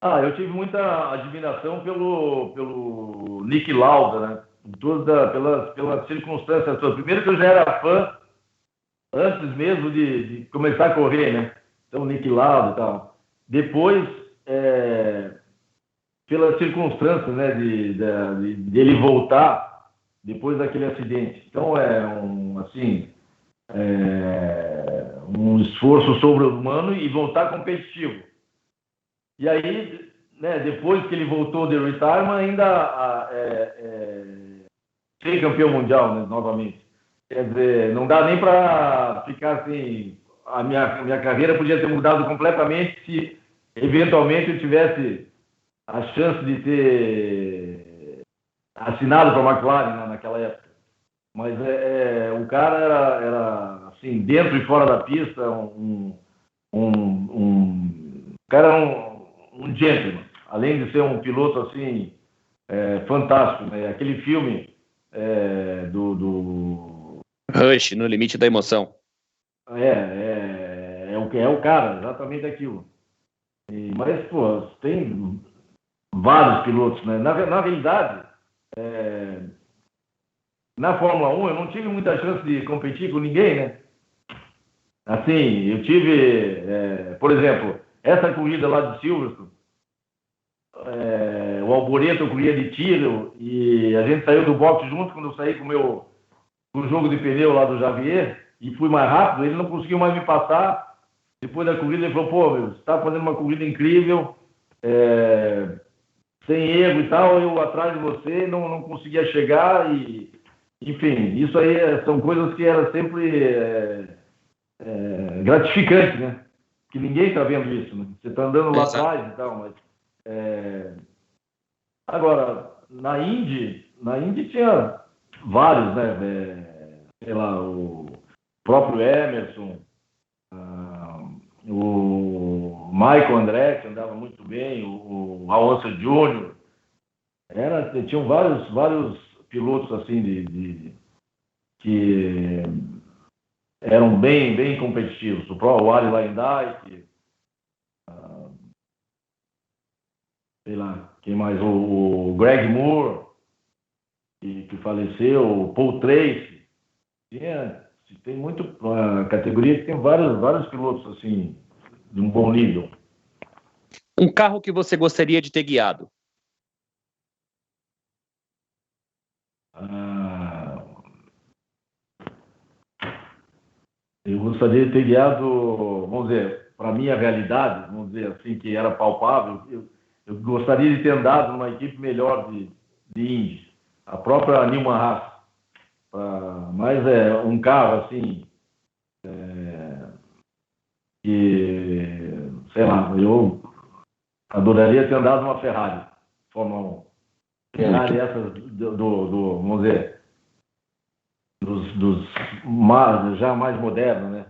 Eu tive muita admiração pelo Nick Lauda, né? Pelas circunstâncias todas. Primeiro que eu já era fã antes mesmo de começar a correr, né? Então, Nick Lauda e tal. Depois, pelas circunstâncias, né? De ele voltar depois daquele acidente. Então, um esforço sobre-humano e voltar competitivo. E aí, né, depois que ele voltou de retirement, ainda ser campeão mundial, né, novamente. Quer dizer, não dá nem para ficar assim... A minha carreira podia ter mudado completamente se, eventualmente, eu tivesse a chance de ter assinado para a McLaren, né, naquela época. Mas o cara era assim, dentro e fora da pista, o cara era um gentleman, além de ser um piloto assim fantástico, né? Aquele filme do Rush, No Limite da Emoção. É o cara, exatamente aquilo. Mas, pô, tem vários pilotos, né? Na realidade, na Fórmula 1 eu não tive muita chance de competir com ninguém, né? Assim, eu tive, por exemplo, essa corrida lá de Silverstone, o Alboreto corria de tiro e a gente saiu do box junto. Quando eu saí com o jogo de pneu lá do Javier e fui mais rápido, ele não conseguiu mais me passar. Depois da corrida ele falou, pô, meu, você está fazendo uma corrida incrível, sem erro e tal, eu atrás de você não conseguia chegar e, enfim, isso aí são coisas que era sempre gratificante, né? Que ninguém está vendo isso, né? Você está andando lá atrás e tal, mas agora, na Indy tinha vários, né? Sei lá, o próprio Emerson, o Michael Andretti andava muito bem, o Alonso Júnior. Tinham vários pilotos assim que eram bem competitivos. O próprio Arie Luyendyk. sei lá, quem mais? O Greg Moore, que faleceu, o Paul Tracy. Tem muito categoria que tem vários pilotos assim de um bom nível. Um carro que você gostaria de ter guiado? Eu gostaria de ter guiado, vamos dizer, para a minha realidade, vamos dizer assim, que era palpável, eu gostaria de ter andado numa equipe melhor de Indy. A própria Newman Haas. Mas é um carro assim, que, sei lá, eu adoraria ter andado numa Ferrari, Fórmula 1. Ferrari essas vamos dizer, dos já mais modernos, né?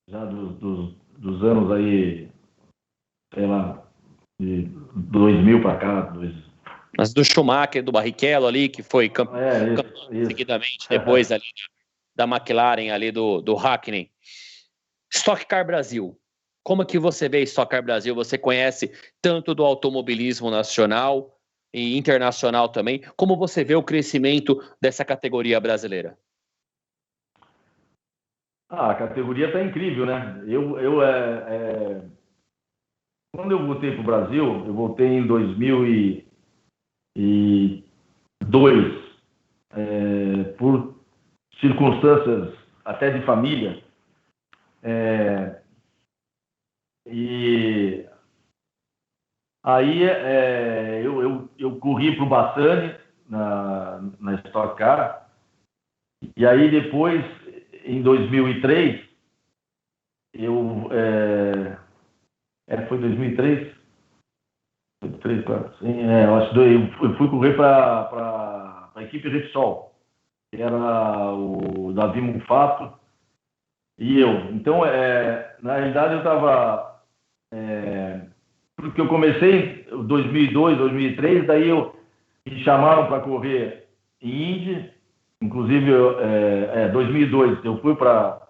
Já dos anos aí, sei lá, de 2000 para cá. Mas do Schumacher, do Barrichello ali, que foi campeão isso. seguidamente, depois ali da McLaren, ali do Hakkinen. Stock Car Brasil. Como é que você vê Stock Car Brasil? Você conhece tanto do automobilismo nacional e internacional também. Como você vê o crescimento dessa categoria brasileira? A categoria está incrível, né? Quando eu voltei para o Brasil, eu voltei em 2002, por circunstâncias até de família. E aí eu corri para o Bassani na Stock Car. E aí depois, em 2003, foi 2003? 3, 4, sim, eu fui correr para a equipe Repsol, que era o Davi Mufato e eu. Então, na realidade, eu estava... porque eu comecei em 2002, 2003, daí me chamaram para correr em Indy, inclusive 2002, eu fui para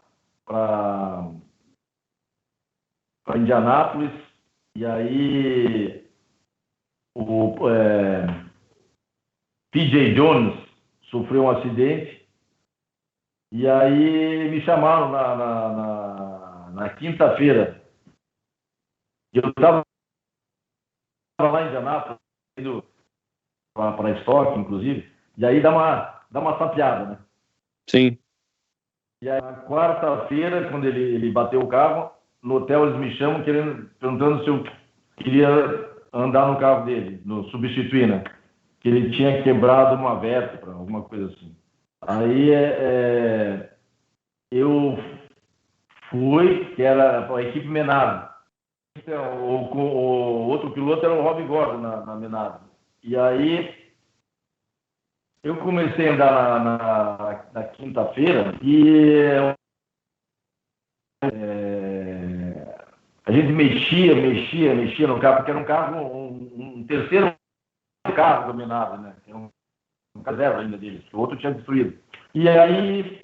Indianápolis, e aí o PJ Jones sofreu um acidente, e aí me chamaram na quinta-feira. Eu estava lá em Indianápolis, indo para a Stock, inclusive, e aí dá uma sapeada, né? Sim. E aí, na quarta-feira, quando ele bateu o carro, no hotel eles me chamam perguntando se eu queria andar no carro dele, no substituir, né? Que ele tinha quebrado uma vértebra, alguma coisa assim. Aí eu fui, que era a equipe Menard. Então, o outro piloto era o Rob Gordon na Menard. E aí eu comecei a andar na quinta-feira e a gente mexia no carro, porque era um carro, um terceiro carro dominado, né? Era um reserva ainda deles, que o outro tinha destruído. E aí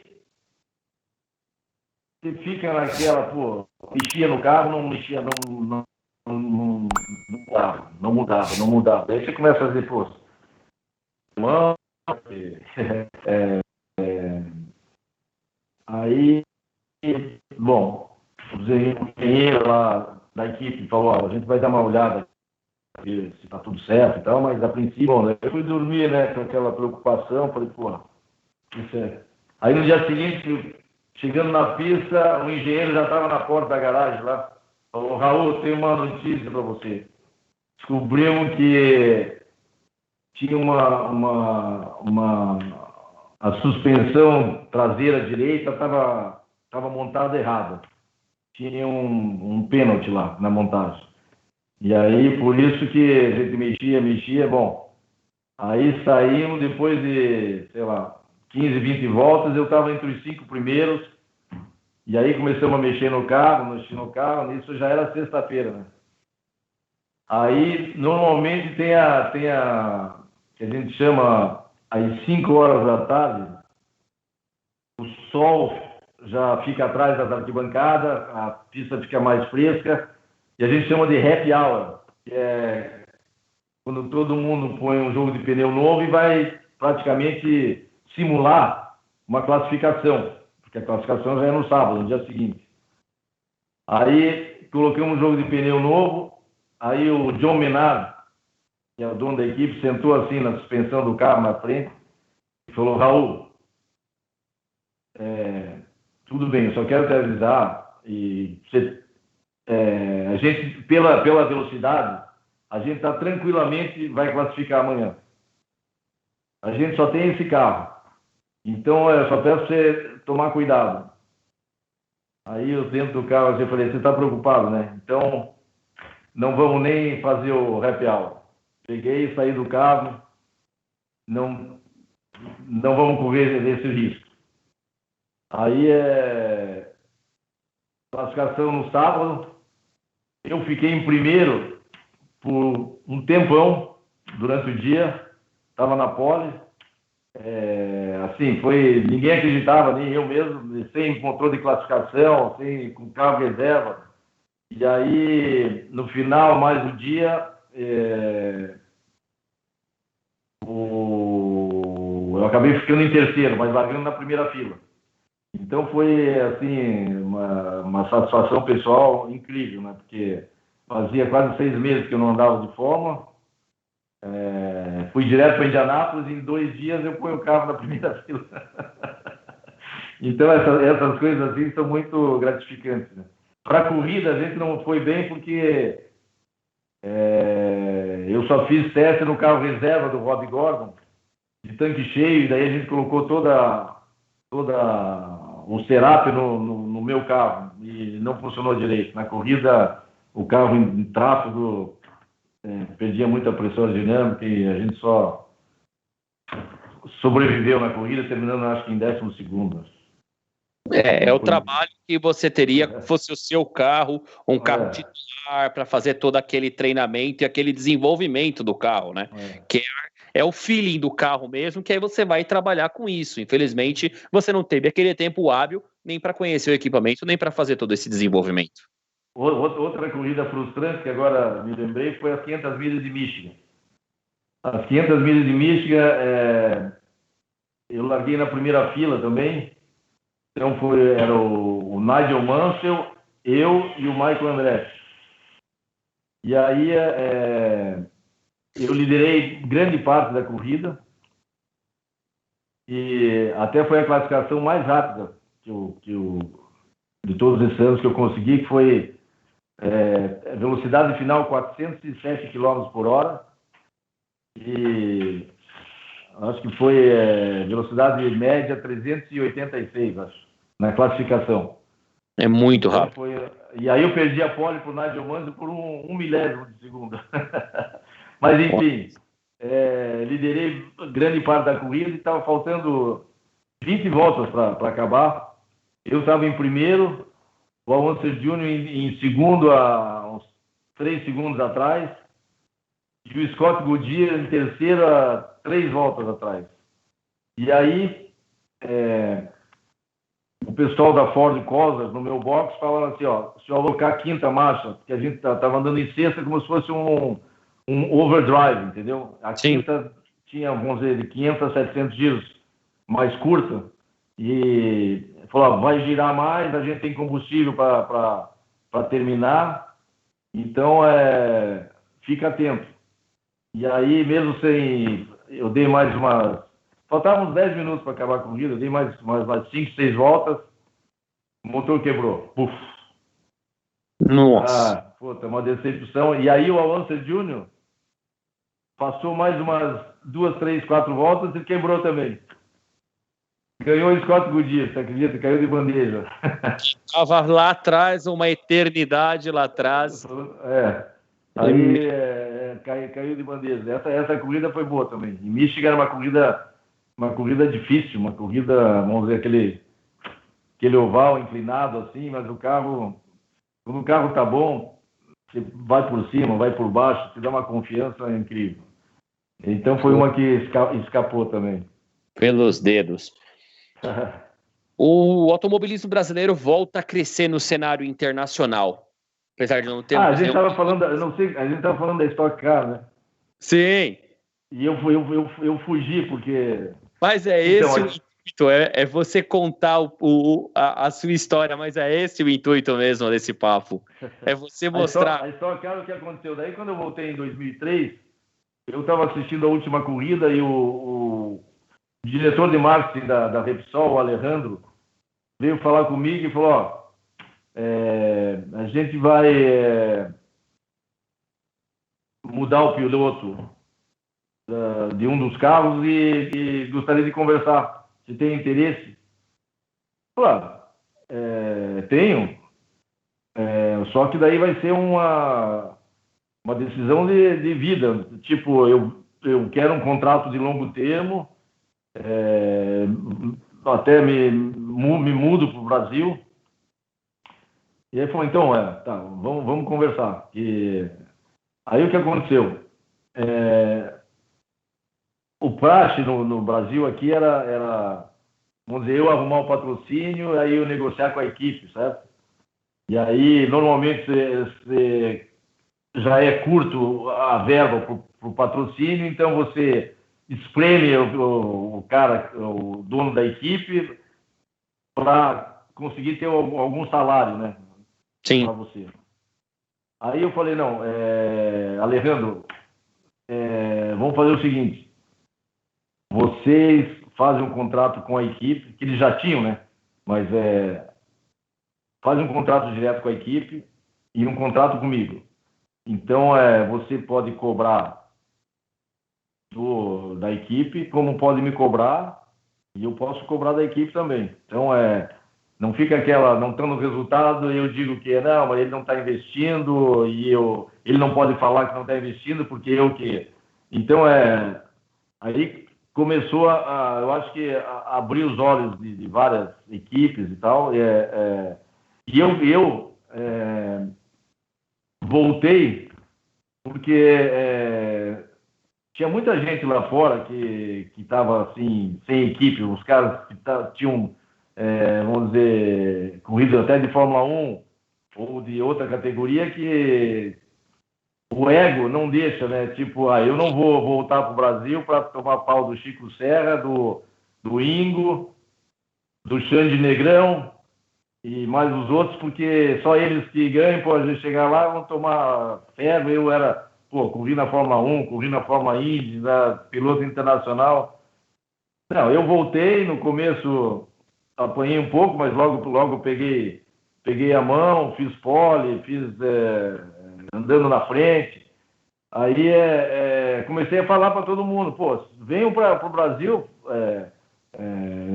você fica naquela, mexia no carro, não mexia, não mudava. Aí você começa a fazer, aí, bom, o engenheiro lá da equipe falou, a gente vai dar uma olhada se está tudo certo e tal, mas a princípio, bom, eu fui dormir, né, com aquela preocupação, falei, isso é... Aí no dia seguinte, chegando na pista, o engenheiro já estava na porta da garagem lá, falou, Raul, tenho uma notícia para você. Descobrimos que tinha a suspensão traseira direita estava montada errada. Tinha um pênalti lá na montagem. E aí, por isso que a gente mexia, bom. Aí saímos, depois de, sei lá, 15, 20 voltas, eu estava entre os 5 primeiros, e aí começamos a mexer no carro, nisso já era sexta-feira, né? Aí, normalmente tem que a gente chama, às 5 horas da tarde, o sol já fica atrás das arquibancadas, a pista fica mais fresca, e a gente chama de happy hour, que é quando todo mundo põe um jogo de pneu novo e vai praticamente simular uma classificação, porque a classificação já é no sábado, no dia seguinte. Aí colocamos um jogo de pneu novo, aí o John Menard, que é o dono da equipe, sentou assim na suspensão do carro na frente e falou: Raul, tudo bem, eu só quero te avisar, e a gente, pela velocidade, a gente tá tranquilamente vai classificar amanhã. A gente só tem esse carro. Então, eu só peço você tomar cuidado. Aí eu dentro do carro, eu falei: você está preocupado, né? Então, não vamos nem fazer o happy hour. Peguei, saí do carro, não vamos correr esse risco. Aí, classificação no sábado, eu fiquei em primeiro por um tempão durante o dia, estava na pole. Assim, ninguém acreditava, nem eu mesmo, sem controle de classificação, com carro reserva. E aí, no final, mais um dia, eu acabei ficando em terceiro, mas largando na primeira fila. Então foi, assim, uma satisfação pessoal incrível, né? Porque fazia quase 6 meses que eu não andava de Fórmula. Fui direto para Indianápolis e em 2 dias eu ponho o carro na primeira fila. Então essas coisas assim são muito gratificantes, né? Para a corrida a gente não foi bem porque eu só fiz teste no carro reserva do Rob Gordon, de tanque cheio, e daí a gente colocou toda o setup no meu carro e não funcionou direito. Na corrida o carro em tráfego perdia muita pressão aerodinâmica e a gente só sobreviveu na corrida, terminando acho que em 12º. É o trabalho que você teria que fosse o seu carro, um carro titular, para fazer todo aquele treinamento e aquele desenvolvimento do carro, né? Que é o feeling do carro mesmo, que aí você vai trabalhar com isso. Infelizmente, você não teve aquele tempo hábil nem para conhecer o equipamento, nem para fazer todo esse desenvolvimento. Outra corrida frustrante, que agora me lembrei, foi as 500 milhas de Michigan. As 500 milhas de Michigan, eu larguei na primeira fila também. Então era o Nigel Mansell, eu e o Michael Andretti. E aí eu liderei grande parte da corrida e até foi a classificação mais rápida de todos esses anos que eu consegui, que foi velocidade final 407 km por hora e acho que foi velocidade média 386, acho, na classificação. É muito rápido. E aí eu perdi a pole para o Nigel Mansell por um milésimo de segundo. Mas enfim, liderei grande parte da corrida e estava faltando 20 voltas para acabar. Eu estava em primeiro, o Alonso Jr. em segundo, a uns 3 segundos atrás, e o Scott Goodyear em terceiro, a 3 voltas atrás. E aí, o pessoal da Ford Cosas, no meu box, falaram assim: ó, se eu alocar a 5ª marcha, porque a gente estava andando em sexta como se fosse um overdrive, entendeu? A 5ª tinha, vamos dizer, de 500 a 700 giros, mais curta, e falou: vai girar mais, a gente tem combustível para terminar, então fica atento. E aí, mesmo sem, eu dei mais faltavam uns 10 minutos para acabar a corrida, eu dei mais 5, 6 voltas, o motor quebrou. Puf! Nossa! Puta, uma decepção. E aí o Alonso Jr. passou mais umas 2, 3, 4 voltas e quebrou também. Ganhou o Scott Goodyear, você acredita? Caiu de bandeja. Estava lá atrás, uma eternidade lá atrás. Aí caiu de bandeja. Essa corrida foi boa também. Em Michigan era uma corrida difícil, uma corrida, vamos dizer, aquele oval inclinado assim, mas quando o carro tá bom, você vai por cima, vai por baixo, te dá uma confiança incrível. Então foi uma que escapou também. Pelos dedos. O automobilismo brasileiro volta a crescer no cenário internacional. Apesar de não ter a gente estava falando, eu não sei, a gente estava falando da Stock Car, né? Sim. E eu fugi, porque... Mas é Então, esse o intuito, é você contar a sua história, mas é esse o intuito mesmo desse papo. É você mostrar. A Stock Car, o que aconteceu? Daí, quando eu voltei em 2003, eu estava assistindo a última corrida e o diretor de marketing da Repsol, o Alejandro, veio falar comigo e falou, ó, a gente vai mudar o piloto de um dos carros e gostaria de conversar. Se tem interesse? Claro, tenho. Só que daí vai ser uma decisão de vida. Tipo, eu quero um contrato de longo termo, até me mudo para o Brasil. E aí falou, então, tá, vamos conversar. Aí o que aconteceu? O praxe no Brasil aqui era, vamos dizer, eu arrumar o patrocínio, aí eu negociar com a equipe, certo? E aí, normalmente, já é curto a verba para o patrocínio, então você espreme o cara, o dono da equipe, para conseguir ter algum salário, né? Para Sim. você. Aí eu falei, não, Alejandro, vamos fazer o seguinte, vocês fazem um contrato com a equipe, que eles já tinham, né? Mas fazem um contrato direto com a equipe e um contrato comigo. Então, você pode cobrar da equipe, como pode me cobrar, e eu posso cobrar da equipe também. Então, não fica aquela, não estando resultado, eu digo que não, mas ele não está investindo, e ele não pode falar que não está investindo, porque eu que... Então, aí começou eu acho que a abrir os olhos de várias equipes e tal, e eu voltei porque tinha muita gente lá fora que estava assim, sem equipe, os caras que tinham, vamos dizer, corrido até de Fórmula 1 ou de outra categoria, que o ego não deixa, né? Tipo, eu não vou voltar para o Brasil para tomar pau do Chico Serra, do Ingo, do Xande Negrão e mais os outros, porque só eles que ganham, pô, a gente chegar lá, vão tomar ferro. Eu corri na Fórmula 1, corri na Fórmula Indy, piloto internacional. Não, eu voltei, no começo apanhei um pouco, mas logo peguei a mão, fiz pole, andando na frente. Aí comecei a falar para todo mundo, pô, venham para o Brasil.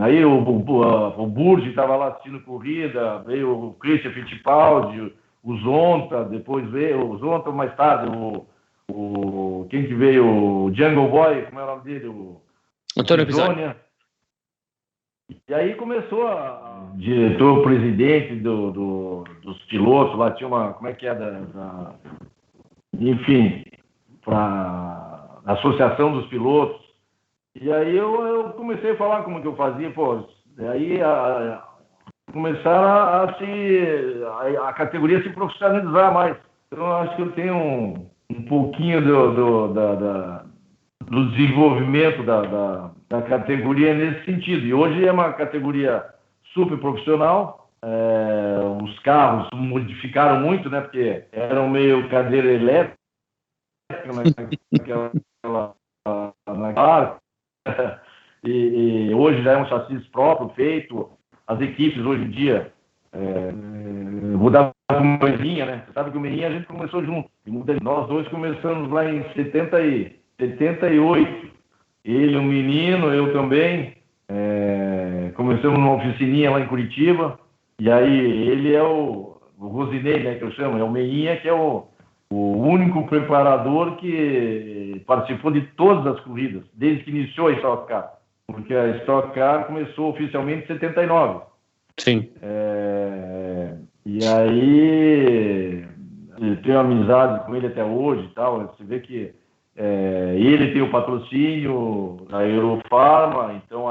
Aí o Burdi estava lá assistindo corrida, veio o Christian Fittipaldi, o Zonta, depois veio o Zonta mais tarde, quem que veio? O Jungle Boy, como é o nome dele? O Antônio Bisoni. E aí começou diretor-presidente dos pilotos, lá tinha uma, como é que é, enfim, para a Associação dos Pilotos. E aí eu comecei a falar como que eu fazia, pô, aí começaram a categoria se profissionalizar mais. Então eu acho que eu tenho um pouquinho do desenvolvimento da categoria nesse sentido. E hoje é uma categoria super profissional. Os carros modificaram muito, né? Porque eram meio cadeira elétrica naquela e hoje já é um chassi próprio feito. As equipes hoje em dia, vou dar o Meirinha, né? Você sabe que o Meirinha a gente começou junto. Nós dois começamos lá em 78. Ele, um menino, eu também. Começamos numa oficininha lá em Curitiba. E aí ele é o Rosinei, né? Que eu chamo. É o Meirinha, que é o único preparador que participou de todas as corridas, desde que iniciou a Stock Car. Porque a Stock Car começou oficialmente em 79. Sim. E aí eu tenho amizade com ele até hoje e tal. Você vê que ele tem o patrocínio da Eurofarma, então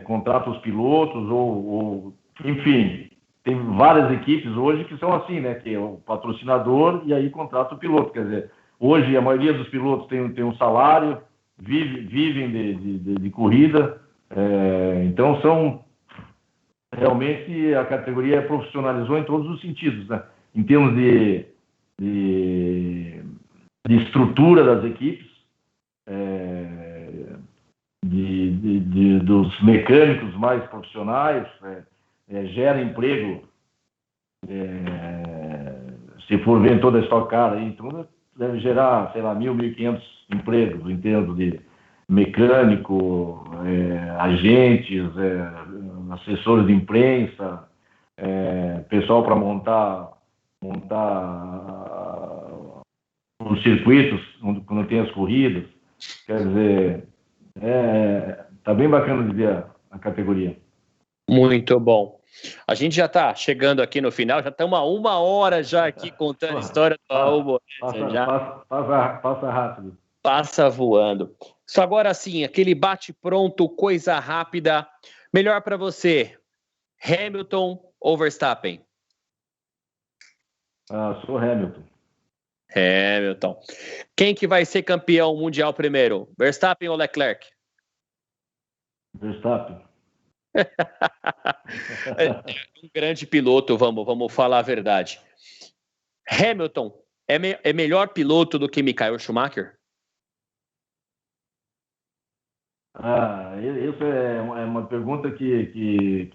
contrata os pilotos, ou enfim, tem várias equipes hoje que são assim, né? Que é o patrocinador e aí contrata o piloto. Quer dizer, hoje a maioria dos pilotos tem um salário, vivem de corrida. Então realmente a categoria profissionalizou em todos os sentidos, né? Em termos de estrutura das equipes, dos mecânicos mais profissionais, gera emprego. Se for ver toda a Stock Car aí, tudo deve gerar, sei lá, 1.500 empregos em termos de mecânico, agentes, assessores de imprensa, pessoal para montar os circuitos quando tem as corridas. Quer dizer, tá bem bacana de ver a categoria. Muito bom. A gente já está chegando aqui no final, já estamos há 1 hora já aqui contando a história do Raul Boesel. Passa rápido. Passa voando. Só agora sim, aquele bate-pronto, coisa rápida. Melhor para você, Hamilton ou Verstappen? Sou Hamilton. Hamilton. Quem que vai ser campeão mundial primeiro, Verstappen ou Leclerc? Verstappen. Um grande piloto, vamos falar a verdade. Hamilton é melhor piloto do que Michael Schumacher? Isso é uma pergunta que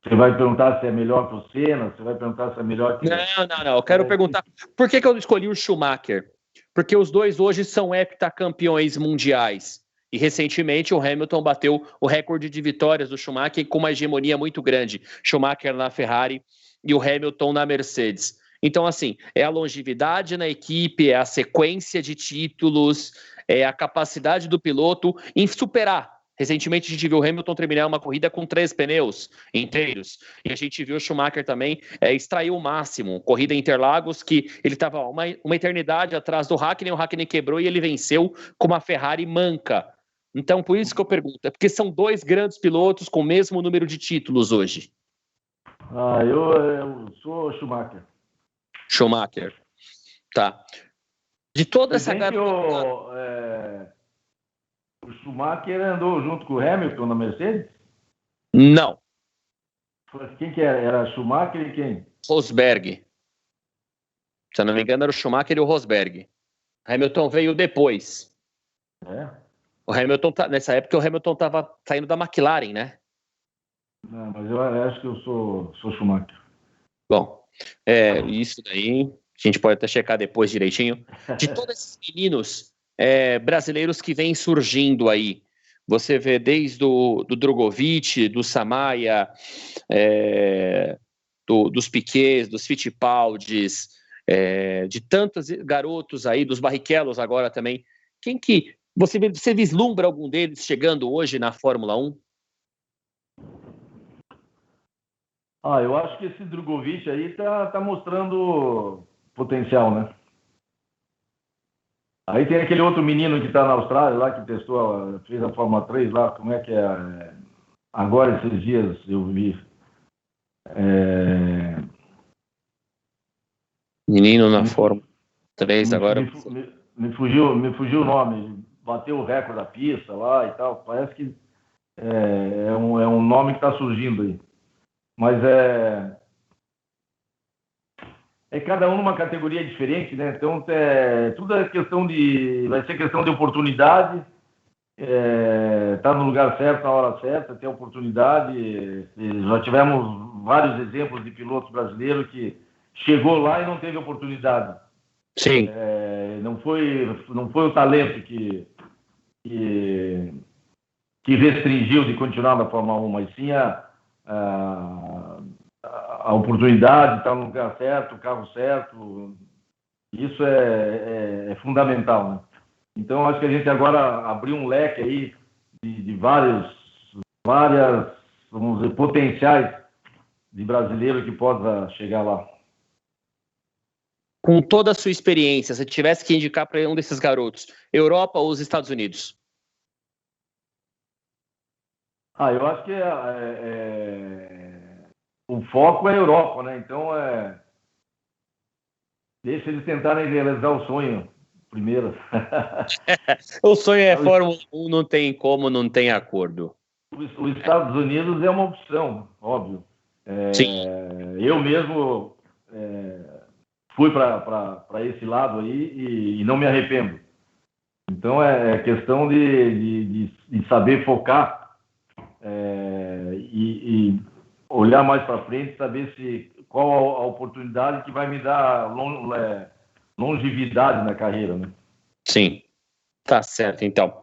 você vai perguntar se é melhor que o Senna, você vai perguntar se é melhor que... Não. Eu quero perguntar por que eu escolhi o Schumacher? Porque os dois hoje são heptacampeões mundiais. E recentemente o Hamilton bateu o recorde de vitórias do Schumacher com uma hegemonia muito grande. Schumacher na Ferrari e o Hamilton na Mercedes. Então, assim, é a longevidade na equipe, é a sequência de títulos, é a capacidade do piloto em superar. Recentemente a gente viu o Hamilton terminar uma corrida com 3 pneus inteiros. E a gente viu o Schumacher também extrair o máximo. Corrida em Interlagos, que ele estava uma eternidade atrás do Hakkinen, o Hakkinen quebrou e ele venceu com uma Ferrari manca. Então, por isso que eu pergunto, é porque são 2 grandes pilotos com o mesmo número de títulos hoje. Eu sou Schumacher. Schumacher. Tá. De toda essa o Schumacher andou junto com o Hamilton na Mercedes? Não. Quem que era? Era Schumacher e quem? Rosberg. Se eu não me engano, era o Schumacher e o Rosberg. Hamilton veio depois. O Hamilton, nessa época, o Hamilton estava saindo da McLaren, né? Não, mas eu acho que eu sou Schumacher. Bom, isso daí a gente pode até checar depois direitinho. De todos esses meninos brasileiros que vêm surgindo aí, você vê desde do Drogovic, do Samaia, dos Piquets, dos Fittipaldis, de tantos garotos aí, dos Barrichellos agora também. Quem que você vislumbra algum deles chegando hoje na Fórmula 1? Eu acho que esse Drogovic aí tá mostrando potencial, né? Aí tem aquele outro menino que está na Austrália lá, que fez a Fórmula 3 lá, como é que é? Agora, esses dias, eu vi. Menino na Fórmula 3 agora. Me fugiu o nome. Bateu o recorde da pista lá e tal. Parece que é um nome que está surgindo aí. Mas cada um numa categoria diferente, né? Então, tudo vai ser questão de oportunidade, tá no lugar certo, na hora certa, ter oportunidade. Já tivemos vários exemplos de pilotos brasileiros que chegou lá e não teve oportunidade. Sim. Não foi o talento que restringiu de continuar na Fórmula 1, mas sim a oportunidade, estar no lugar certo, o carro certo. Isso é fundamental, né? Então, acho que a gente agora abriu um leque aí de várias, vamos dizer, potenciais de brasileiro que possa chegar lá. Com toda a sua experiência, se tivesse que indicar para um desses garotos, Europa ou os Estados Unidos? Eu acho que o foco é a Europa, né? Então, deixa eles tentarem realizar o sonho primeiro. O sonho é Fórmula 1, não tem como, não tem acordo. Os Estados Unidos é uma opção, óbvio. Sim. Eu mesmo fui para esse lado aí e não me arrependo. Então, é questão de saber focar e olhar mais para frente, saber qual a oportunidade que vai me dar longevidade na carreira, né? Sim, tá certo, então.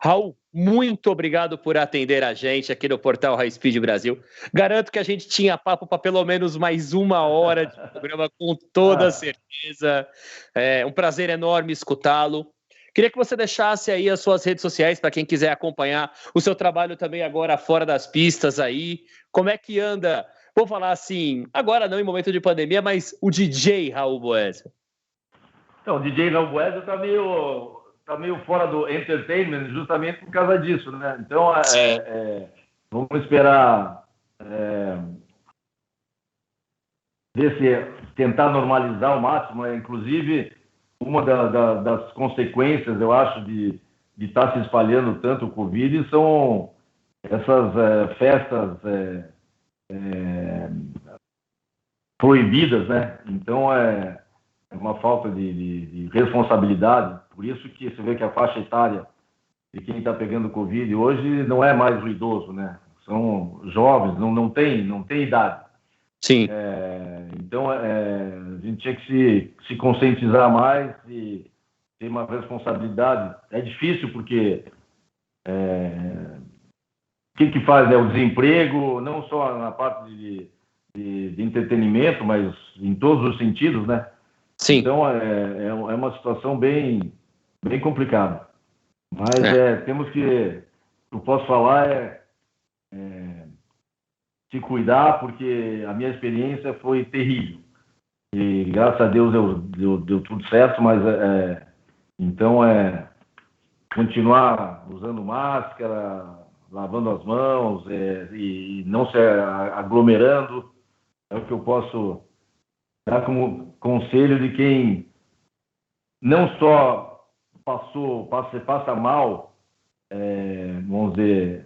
Raul, muito obrigado por atender a gente aqui no Portal High Speed Brasil. Garanto que a gente tinha papo para pelo menos mais 1 hora de programa, com toda certeza. É um prazer enorme escutá-lo. Queria que você deixasse aí as suas redes sociais para quem quiser acompanhar o seu trabalho também agora fora das pistas aí. Como é que anda? Vou falar assim, agora não em momento de pandemia, mas o DJ Raul Boesio. Então, o DJ Raul Boesio tá meio fora do entertainment justamente por causa disso, né? Então, vamos esperar ver se tentar normalizar ao máximo, né? Inclusive, uma das consequências, eu acho, de estar se espalhando tanto o Covid são essas festas proibidas, né? Então, é uma falta de responsabilidade. Por isso que você vê que a faixa etária de quem está pegando Covid hoje não é mais o idoso, né? São jovens, não tem idade. Sim. Então, a gente tinha que se conscientizar mais e ter uma responsabilidade. É difícil porque o que faz, né? O desemprego, não só na parte de entretenimento, mas em todos os sentidos, né? Sim. Então, é uma situação bem complicada. Mas temos que... O que eu posso falar se cuidar, porque a minha experiência foi terrível. E, graças a Deus, deu tudo certo, mas... então, continuar usando máscara, lavando as mãos e não se aglomerando. É o que eu posso dar como conselho de quem não só passa mal, vamos dizer,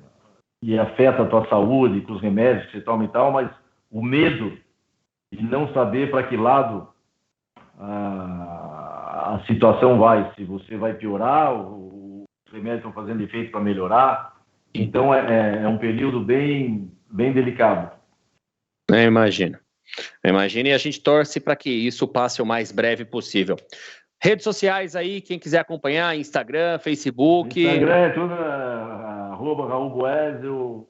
e afeta a tua saúde com os remédios que você toma e tal, mas o medo de não saber para que lado a situação vai, se você vai piorar, os remédios estão fazendo efeito para melhorar. Então, é um período bem delicado. Eu imagino, e a gente torce para que isso passe o mais breve possível. Redes sociais aí, quem quiser acompanhar, Instagram, Facebook... Instagram é tudo @Raul Boesio.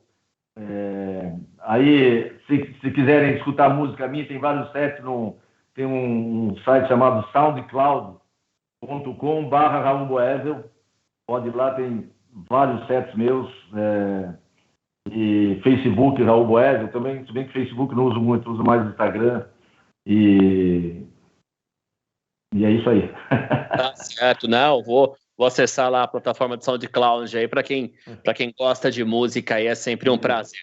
Aí, se quiserem escutar música minha, tem vários sets, tem um site chamado soundcloud.com/Raul Boesio. Pode ir lá, tem vários sets meus. E Facebook, Raul Boesio, também, se bem que Facebook não uso muito, uso mais Instagram. E é isso aí. Tá certo, não, vou acessar lá a plataforma de SoundCloud aí, para quem gosta de música aí, é sempre um prazer.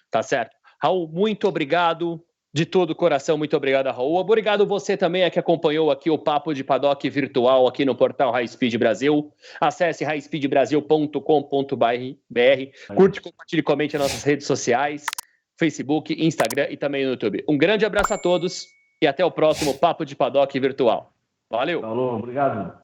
Tá certo? Raul, muito obrigado, de todo o coração, muito obrigado, Raul. Obrigado você também que acompanhou aqui o Papo de Paddock virtual aqui no portal High Speed Brasil. Acesse highspeedbrasil.com.br, curte, compartilhe, comente nas nossas redes sociais, Facebook, Instagram e também no YouTube. Um grande abraço a todos e até o próximo Papo de Paddock virtual. Valeu! Falou, obrigado.